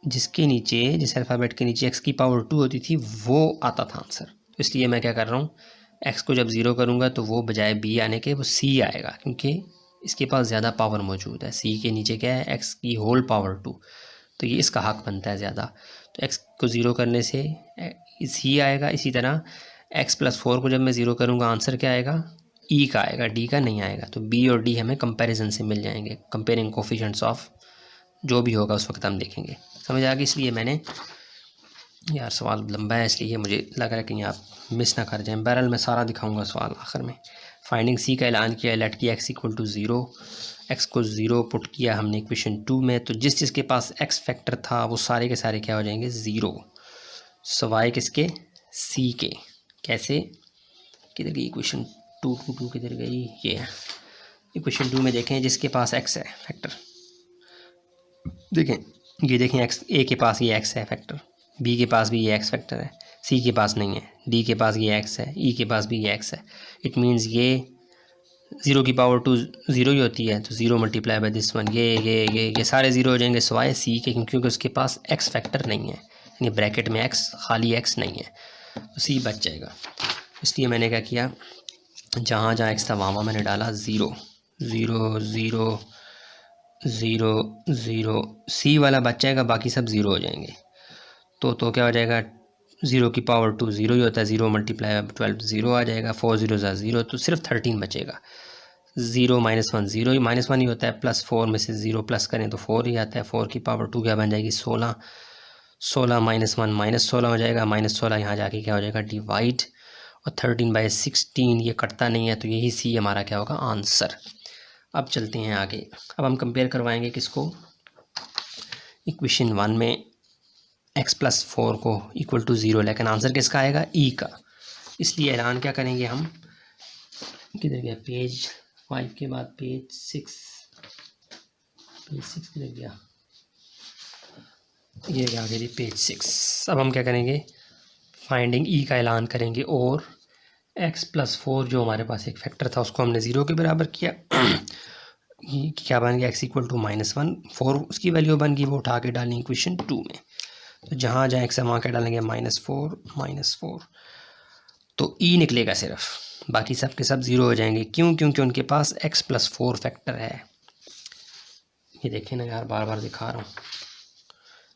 S1: जिसके नीचे, जिस अल्फ़ाबेट के नीचे x की पावर 2 होती थी वो आता था आंसर। तो इसलिए मैं क्या कर रहा हूँ, x को जब ज़ीरो करूँगा तो वो बजाय b आने के वो c आएगा, क्योंकि इसके पास ज़्यादा पावर मौजूद है। c के नीचे क्या है, x की होल पावर 2, तो ये इसका हक बनता है ज़्यादा। तो x को ज़ीरो करने से c आएगा। इसी तरह x+4 को जब मैं ज़ीरो करूँगा आंसर क्या आएगा, e का आएगा, d का नहीं आएगा। तो b और d हमें कंपैरिजन से मिल जाएंगे, कंपेयरिंग कोफिशिएंट्स ऑफ जो भी होगा उस वक्त हम देखेंगे, समझ आ गई। इसलिए मैंने, यार सवाल लंबा है इसलिए मुझे लग रहा है कि आप मिस ना कर जाएं। बहरहाल मैं सारा दिखाऊंगा सवाल आखिर में। फाइंडिंग सी का ऐलान किया, लेट की x इक्वल टू 0, x को 0 पुट किया हमने इक्वेशन 2 में, तो जिस जिसके पास x फैक्टर था वो सारे के सारे क्या हो जाएंगे 0, सवाए किसके, c के। कैसे, किधर गई इक्वेशन 2 किधर गई, ये इक्वेशन 2 में देखें जिसके पास x है फैक्टर, देखें ये देखें x, a के पास ये x है फैक्टर, b के पास भी ये x फैक्टर है, c के पास नहीं है, d के पास ये x है, e के पास भी ये x है। इट मीन्स ये 0 की पावर 2 0 ही होती है, तो 0 मल्टीप्लाई बाय दिस वन, ये सारे 0 हो जाएंगे सिवाय c के, क्योंकि उसके पास x फैक्टर नहीं है, यानी ब्रैकेट में x, खाली x नहीं है, तो c बच जाएगा। इसलिए मैंने क्या किया, जहाँ जहाँ x था वहाँ मैंने डाला 0 0 0 0 0, c वाला बच जाएगा, बाकी सब 0 हो जाएंगे। तो क्या हो जाएगा, 0 की पावर 2 0 ही होता है, 0 मल्टीप्लाई 12 0 आ जाएगा, 4 0 0, तो सिर्फ 13 बचेगा। 0 -1 0 ही -1 ही होता है, +4 में से 0 प्लस करें तो 4 ही आता है, 4 की पावर 2 क्या बन जाएगी 16, 16 -1 -16 हो जाएगा, -16 यहाँ जाके क्या हो जाएगा डिवाइड, और 13/16 ये कटता नहीं है, तो यही सी हमारा क्या होगा आंसर। अब चलते हैं आगे, अब हम कंपेयर करवाएंगे किसको, इक्वेशन 1 में x+4 को इक्वल टू 0, लेकिन आंसर किसका आएगा e का। इसलिए ऐलान क्या करेंगे हम, किधर गया पेज 5 के बाद पेज 6 किधर गया, ये आगे जी पेज 6। अब हम क्या करेंगे, फाइंडिंग e का ऐलान करेंगे, और x+4 जो हमारे पास एक फैक्टर था उसको हमने 0 के बराबर किया, क्या बन गया x इक्वल टू -1, 4 उसकी वैल्यू बन गई, वो उठा के डालेंगे इक्वेशन 2 में, तो जहाँ जहाँ x है वहाँ क्या डालेंगे -4, तो e निकलेगा सिर्फ, बाकी सब के सब 0 हो जाएंगे। क्यों? क्योंकि उनके पास x+4 फैक्टर है। ये देखें ना यार, बार बार दिखा रहा हूँ।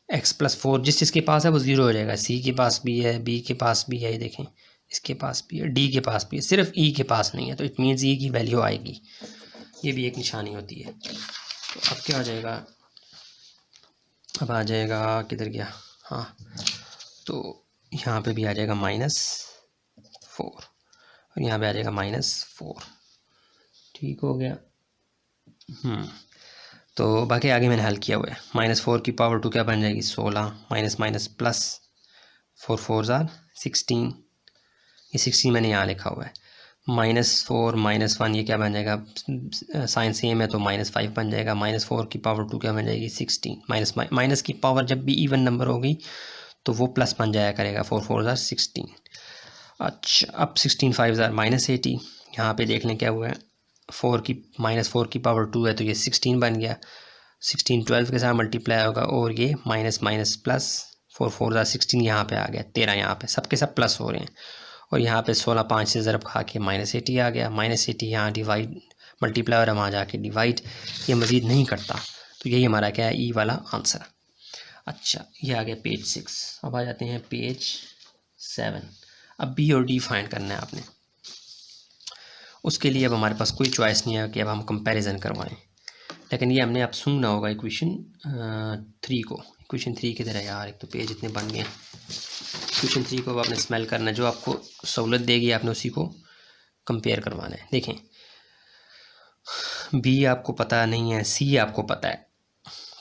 S1: x+4 जिस चीज़ के पास है वो 0 हो जाएगा। C के पास भी है, B के पास भी है, ये देखें इसके पास भी है, D के पास भी है, सिर्फ E के पास नहीं है। तो इट मीन्स E की वैल्यू आएगी। ये भी एक निशानी होती है। तो अब क्या हो जाएगा, अब आ जाएगा, किधर गया, हाँ, तो यहाँ पे भी आ जाएगा -4 और यहाँ पे आ जाएगा -4। ठीक हो गया। तो बाकी आगे मैंने हल किया हुआ है। -4 की पावर 2 क्या बन जाएगी, 16, माइनस माइनस प्लस, 4 4 ज़ार 16, ये 16 मैंने यहाँ लिखा हुआ है। -4 -1 ये क्या बन जाएगा, साइन सेम है तो -5 बन जाएगा। -4 की पावर 2 क्या बन जाएगी, 16, माइनस की पावर जब भी इवन नंबर होगी तो वो प्लस बन जाया करेगा, 4 4 ज़ार 16। अच्छा, अब 16 5 ज़ार -80, यहाँ पे देख लें क्या हुआ है, -4 की पावर 2 है तो ये 16 बन गया। 16 12 के साथ मल्टीप्लाई होगा और ये माइनस माइनस प्लस, 4 4 ज़ार 16 यहाँ पे आ गया, 13 यहाँ पे, सबके सब प्लस हो रहे हैं। और यहाँ पे 16 5 से ज़रब खा के -80 आ गया। -80 यहाँ डिवाइड मल्टीप्लाई और वहाँ जाके डिवाइड, ये मज़ीद नहीं करता। तो यही हमारा क्या है, ई वाला आंसर। अच्छा, ये आ गया पेज 6। अब आ जाते हैं पेज 7। अब बी और डी फाइंड करना है आपने। उसके लिए अब हमारे पास कोई चॉइस नहीं है कि अब हम कंपैरिजन करवाएं, लेकिन ये हमने अब सुनना होगा इक्वेशन 3 को। इक्वेशन 3 किधर है यार, एक तो पेज इतने बन गए। इक्वेशन 3 को अब आपने स्मेल करना है, जो आपको सहूलत देगी आपने उसी को कंपेयर करवाना है। देखें, बी आपको पता नहीं है, सी आपको पता है,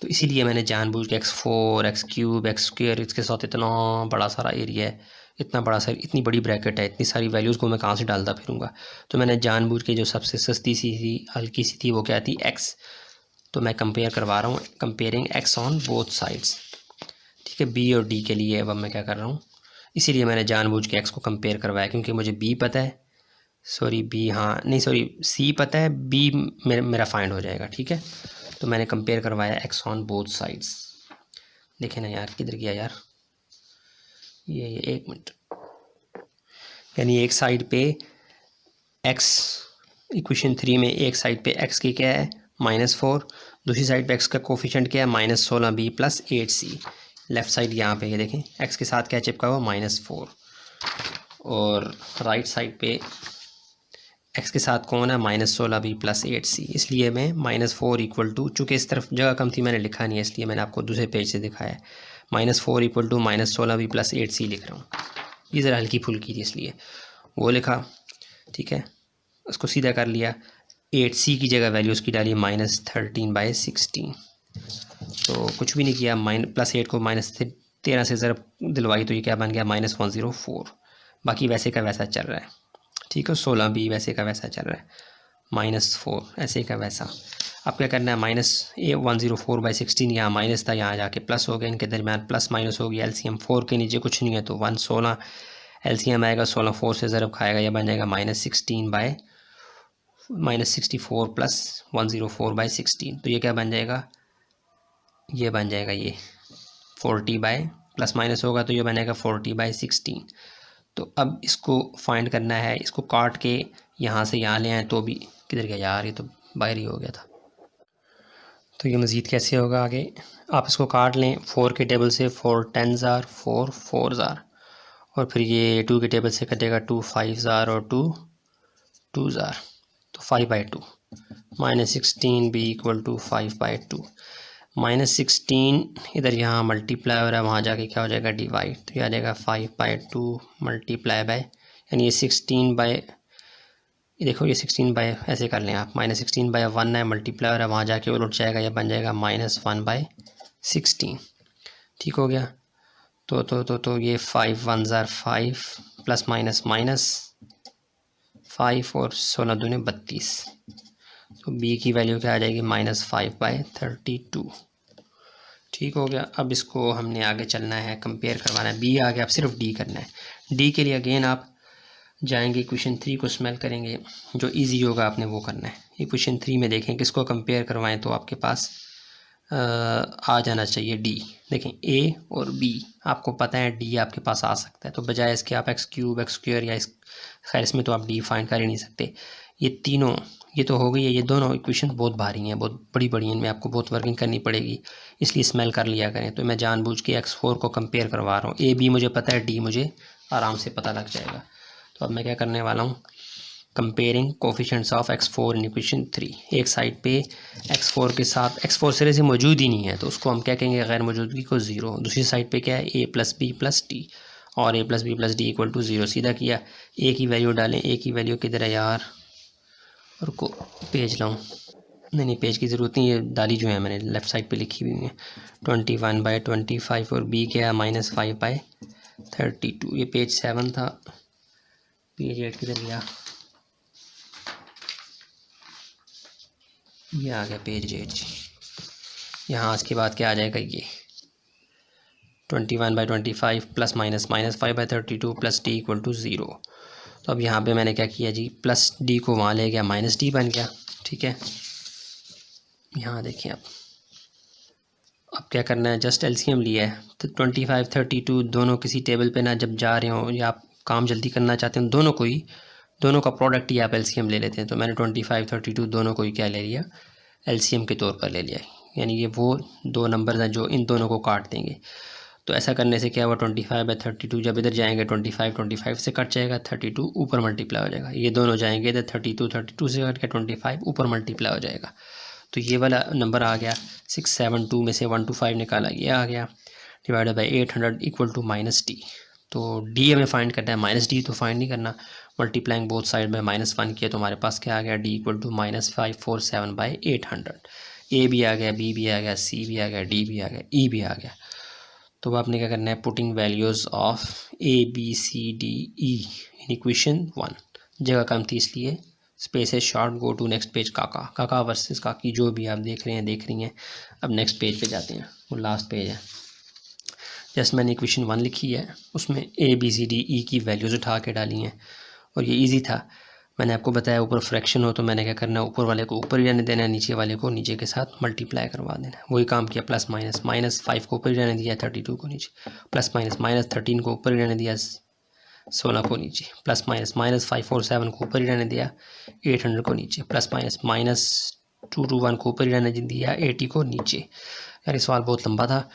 S1: तो इसीलिए मैंने जानबूझ के x4 x³ x² इसके साथ इतना बड़ा सारा एरिया है, इतना बड़ा सा, इतनी बड़ी ब्रैकेट है, इतनी सारी वैल्यूज़ को मैं कहाँ से डालता फिरूंगा। तो मैंने जानबूझ के जो सबसे सस्ती सी थी, हल्की सी थी, वो क्या थी, x। तो मैं कंपेयर करवा रहा हूँ, comparing x on both sides. ठीक है, बी और डी के लिए अब मैं क्या कर रहा हूँ, इसीलिए मैंने जानबूझ के x को कंपेयर करवाया, क्योंकि मुझे b पता है, सॉरी बी, हाँ नहीं सॉरी सी पता है, बी मेरा फाइंड हो जाएगा। ठीक है, तो मैंने कंपेयर करवाया x ऑन बोथ साइड्स। देखें ना यार, किधर गया यार, ये एक मिनट, यानी एक साइड पे x, इक्वेशन 3 में एक साइड पे x की क्या है, -4, दूसरी साइड पे x का कोफिशिएंट क्या है, -16b + 8c। लेफ़्ट साइड यहाँ पे ये देखें, x के साथ क्या चिपका हुआ, -4, और राइट साइड पे x के साथ कौन है, -16b + 8c। इसलिए मैं -4 = टू, चूँकि इस तरफ जगह कम थी मैंने लिखा नहीं है, इसलिए मैंने आपको दूसरे पेज से दिखाया है। -4 = -16b + 8c लिख रहा हूँ। ये ज़रा हल्की फुल्की थी इसलिए वो लिखा। ठीक है, उसको सीधा कर लिया, 8c की जगह वैल्यू उसकी डाली -13/16। तो कुछ भी नहीं किया, +8 को -13 से ज़रा दिलवाई, तो ये क्या बन गया, -104। बाकी वैसे का वैसा चल रहा है। ठीक है, 16b वैसे का वैसा चल रहा है, -4 ऐसे का वैसा। अब क्या करना है, -104/16, यहाँ माइनस था, यहाँ जाके प्लस हो गया, इनके दरमियान प्लस माइनस हो गया। एलसीएम 4 के नीचे कुछ नहीं है तो 116 एलसीएम आएगा, 16 4 से ज़रब खाएगा, यह बन जाएगा -64 + 104/16। तो ये क्या बन जाएगा, ये बन जाएगा ये 40 प्लस माइनस होगा तो ये बनेगा 40/16। तो अब इसको फाइंड करना है, इसको काट के यहाँ से यहाँ ले आए तो भी, किधर गया यार, ये तो बाहर ही हो गया था। तो ये मज़ीद कैसे होगा आगे, आप इसको काट लें 4 के टेबल से, 4 10 ज़ार 4 4 ज़ार, और फिर ये 2 के टेबल से कटेगा 2 5 ज़ार और 2 2 ज़ार, तो 5/2 -16b = 5/2। -16 इधर यहाँ मल्टीप्लाई हो रहा है, वहाँ जाके क्या हो जाएगा, डिवाइड, तो ये आ जाएगा 5/2 मल्टीप्लाई बाय, यानी ये 16 बाय, ये देखो ये 16 बाय ऐसे कर लें आप, -16/1 है, मल्टीप्लाई हो रहा है, वहाँ जाके उलट जाएगा, ये बन जाएगा -1/16। ठीक हो गया। तो ये 5 1 ज़ार 5 प्लस माइनस माइनस 5 और 16 दूने 32, तो b की वैल्यू क्या आ जाएगी, -5/32। ठीक हो गया। अब इसको हमने आगे चलना है, कंपेयर करवाना है, b आ गया, अब सिर्फ d करना है। d के लिए अगेन आप जाएंगे, इक्वेशन 3 को स्मेल करेंगे, जो इजी होगा आपने वो करना है। इक्वेशन 3 में देखें किसको कंपेयर करवाएं, तो आपके पास आ जाना चाहिए डी। देखें ए और बी आपको पता है डी आपके पास आ सकता है, तो बजाय इसके आप एक्स क्यूब एक्स स्क्वायर या खैर इसमें तो आप डी फाइंड कर ही नहीं सकते। ये तीनों ये तो हो गई है, ये दोनों इक्वेशन बहुत भारी हैं, बहुत बड़ी बड़ी हैं, इनमें आपको बहुत वर्किंग करनी पड़ेगी, इसलिए स्मेल कर लिया करें। तो मैं जानबूझ के x4 को कंपेयर करवा रहा हूँ, ए बी मुझे पता है, डी मुझे आराम से पता लग जाएगा। तो अब मैं क्या करने वाला हूँ, comparing coefficients of x4 in equation 3। एक साइड पे x4 के साथ x4 सिरे से मौजूद ही नहीं है तो उसको हम क्या कहेंगे, गैर मौजूदगी को ज़ीरो। दूसरी साइड पे क्या है, a plus B plus D, और a plus B plus D equal to zero. सीधा किया, a की वैल्यू डालें, a की वैल्यू किधर है यार, और को पेज लाऊँ, नहीं पेज की ज़रूरत नहीं, ये डाली जो है मैंने लेफ़्ट साइड पे लिखी हुई है 21/25 और b क्या है -5/32। ये पेज 7 था, पेज 8 किधर गया, ये आ गया पेज 8 जी। यहाँ इसके बाद क्या आ जाएगा, ये 21/25 plus minus -5/32 plus D equal to zero. तो अब यहाँ पे मैंने क्या किया जी, प्लस डी को वहाँ ले गया, माइनस डी बन गया, ठीक है। यहाँ देखिए अब क्या करना है, जस्ट एलसीएम लिया है तो 25 32 दोनों किसी टेबल पे ना जब जा रहे हो या आप काम जल्दी करना चाहते हैं दोनों का प्रोडक्ट ही आप एलसीएम ले लेते हैं। तो मैंने 25 32 दोनों को ही क्या ले लिया, एलसीएम के तौर पर ले लिया, यानी ये वो दो नंबर हैं जो इन दोनों को काट देंगे। तो ऐसा करने से क्या हुआ, 25/32 जब इधर जाएंगे 25 से कट जाएगा, 32 ऊपर मल्टीप्लाई हो जाएगा, ये दोनों जाएंगे इधर 32 से कट के 25 ऊपर मल्टीप्लाई हो जाएगा। तो ये वाला नंबर आ गया 672 में से 1 to 5 निकाला, ये आ गया divided by 800 equal to minus D. तो डी हमें फाइंड करना है, माइनस डी तो फाइंड नहीं करना, मल्टीप्लाइंग बोथ साइड में -1 किया तो हमारे पास क्या आ गया, डी इक्वल टू -547/800। ए भी आ गया, बी भी आ गया, सी भी आ गया, डी भी आ गया, ई भी आ गया। तो अब आपने क्या करना है, putting values of A B C D E in equation 1। जगह कम थी इसलिए स्पेस है short, go to next page. काका वर्सेस काकी जो भी आप देख रहे हैं देख रही हैं। अब नेक्स्ट पेज पे जाते हैं, वो लास्ट पेज है। जस्ट मैंने इक्वेशन 1 लिखी है, उसमें ए बी सी डी ई की वैल्यूज़ उठा के डाली हैं और ये इजी था। मैंने आपको बताया ऊपर फ्रैक्शन हो तो मैंने क्या करना है, ऊपर वाले को ऊपर ही रहने देना है, नीचे वाले को नीचे के साथ मल्टीप्लाई करवा देना है। वही काम किया, प्लस माइनस -5 को ऊपर ही रहने दिया, 32 को नीचे, प्लस माइनस -13 को ऊपर ही रहने दिया, 16 को नीचे, प्लस माइनस -547 को ऊपर ही रहने दिया, 800 को नीचे, प्लस माइनस -221 को ऊपर ही रहने दिया, 80 को नीचे। यार ये सवाल बहुत लंबा था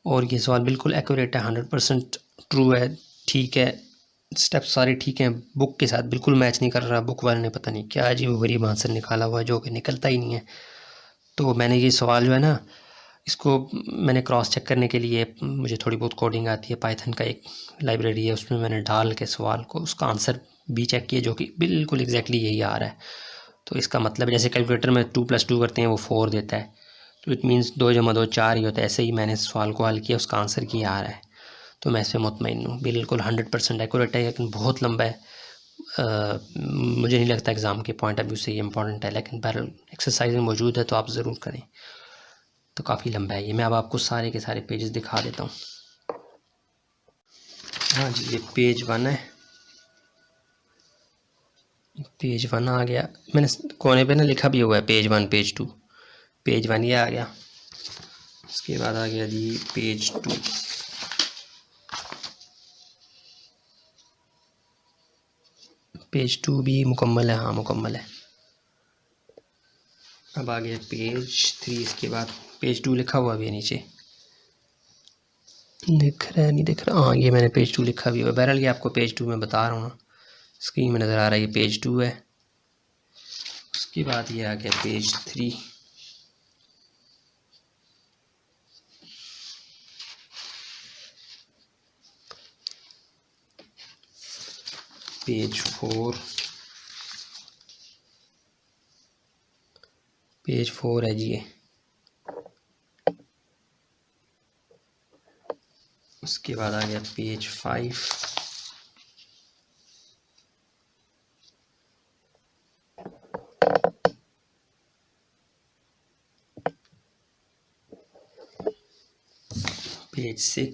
S1: और ये सवाल बिल्कुल एक्यूरेट है, 100% ट्रू है, ठीक है, स्टेप सारे ठीक हैं, बुक के साथ बिल्कुल मैच नहीं कर रहा। बुक वाले ने पता नहीं क्या अजीब गरीब आंसर निकाला हुआ है जो कि निकलता ही नहीं है। तो मैंने ये सवाल जो है ना, इसको मैंने क्रॉस चेक करने के लिए, मुझे थोड़ी बहुत कोडिंग आती है, पाइथन का एक लाइब्रेरी है, उसमें मैंने डाल के सवाल को उसका आंसर भी चेक किया जो कि बिल्कुल एग्जैक्टली यही आ रहा है। तो इसका मतलब जैसे कैलकुलेटर में 2 + 2 करते हैं वो 4 देता है, तो इट मीन्स 2 + 2 4 ही होता है। ऐसे ही मैंने सवाल को हल किया, उसका आंसर की आ रहा है, तो मैं इससे मुतमईन हूँ, बिल्कुल 100% एक्यूरेट है, लेकिन बहुत लंबा है। मुझे नहीं लगता एग्ज़ाम के पॉइंट ऑफ व्यू से ये इंपॉर्टेंट है, लेकिन बहरहाल एक्सरसाइज में मौजूद है तो आप ज़रूर करें। तो काफ़ी लंबा है ये, मैं अब आपको सारे के सारे पेजेस दिखा देता हूँ। हाँ जी, ये पेज 1 है, पेज 1 आ गया, मैंने कोने पे ना लिखा भी हुआ है पेज 1 पेज 2, पेज 1 ये आ गया। उसके बाद आ गया जी पेज 2, पेज 2 भी मुकम्मल है, हाँ मुकम्मल है। अब आ गया पेज 3, इसके बाद पेज 2 लिखा हुआ भी है नीचे, दिख रहा है नहीं दिख रहा, हाँ ये मैंने पेज 2 लिखा भी हुआ है। बहरहाल ये आपको पेज 2 में बता रहा हूँ ना, स्क्रीन में नज़र आ रहा है, ये पेज 2 है। उसके बाद ये आ गया पेज 3, पेज 4, पेज 4 है जी ये। उसके बाद आ गया पेज 5, पेज 6,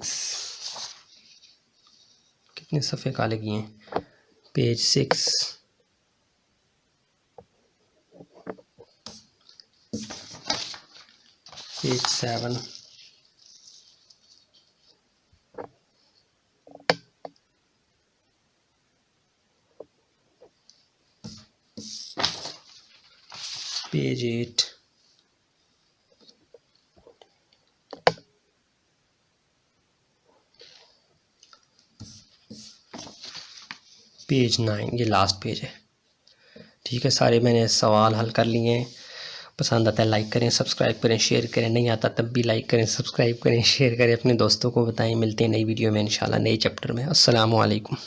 S1: कितने सफ़े काले किए हैं, पेज 6, पेज 7, पेज 8, पेज 9, ये लास्ट पेज है। ठीक है, सारे मैंने सवाल हल कर लिए हैं। पसंद आता है लाइक करें, सब्सक्राइब करें, शेयर करें। नहीं आता तब भी लाइक करें, सब्सक्राइब करें, शेयर करें, अपने दोस्तों को बताएं। मिलते हैं नई वीडियो में इंशाल्लाह नए चैप्टर में। अस्सलामु अलैकुम।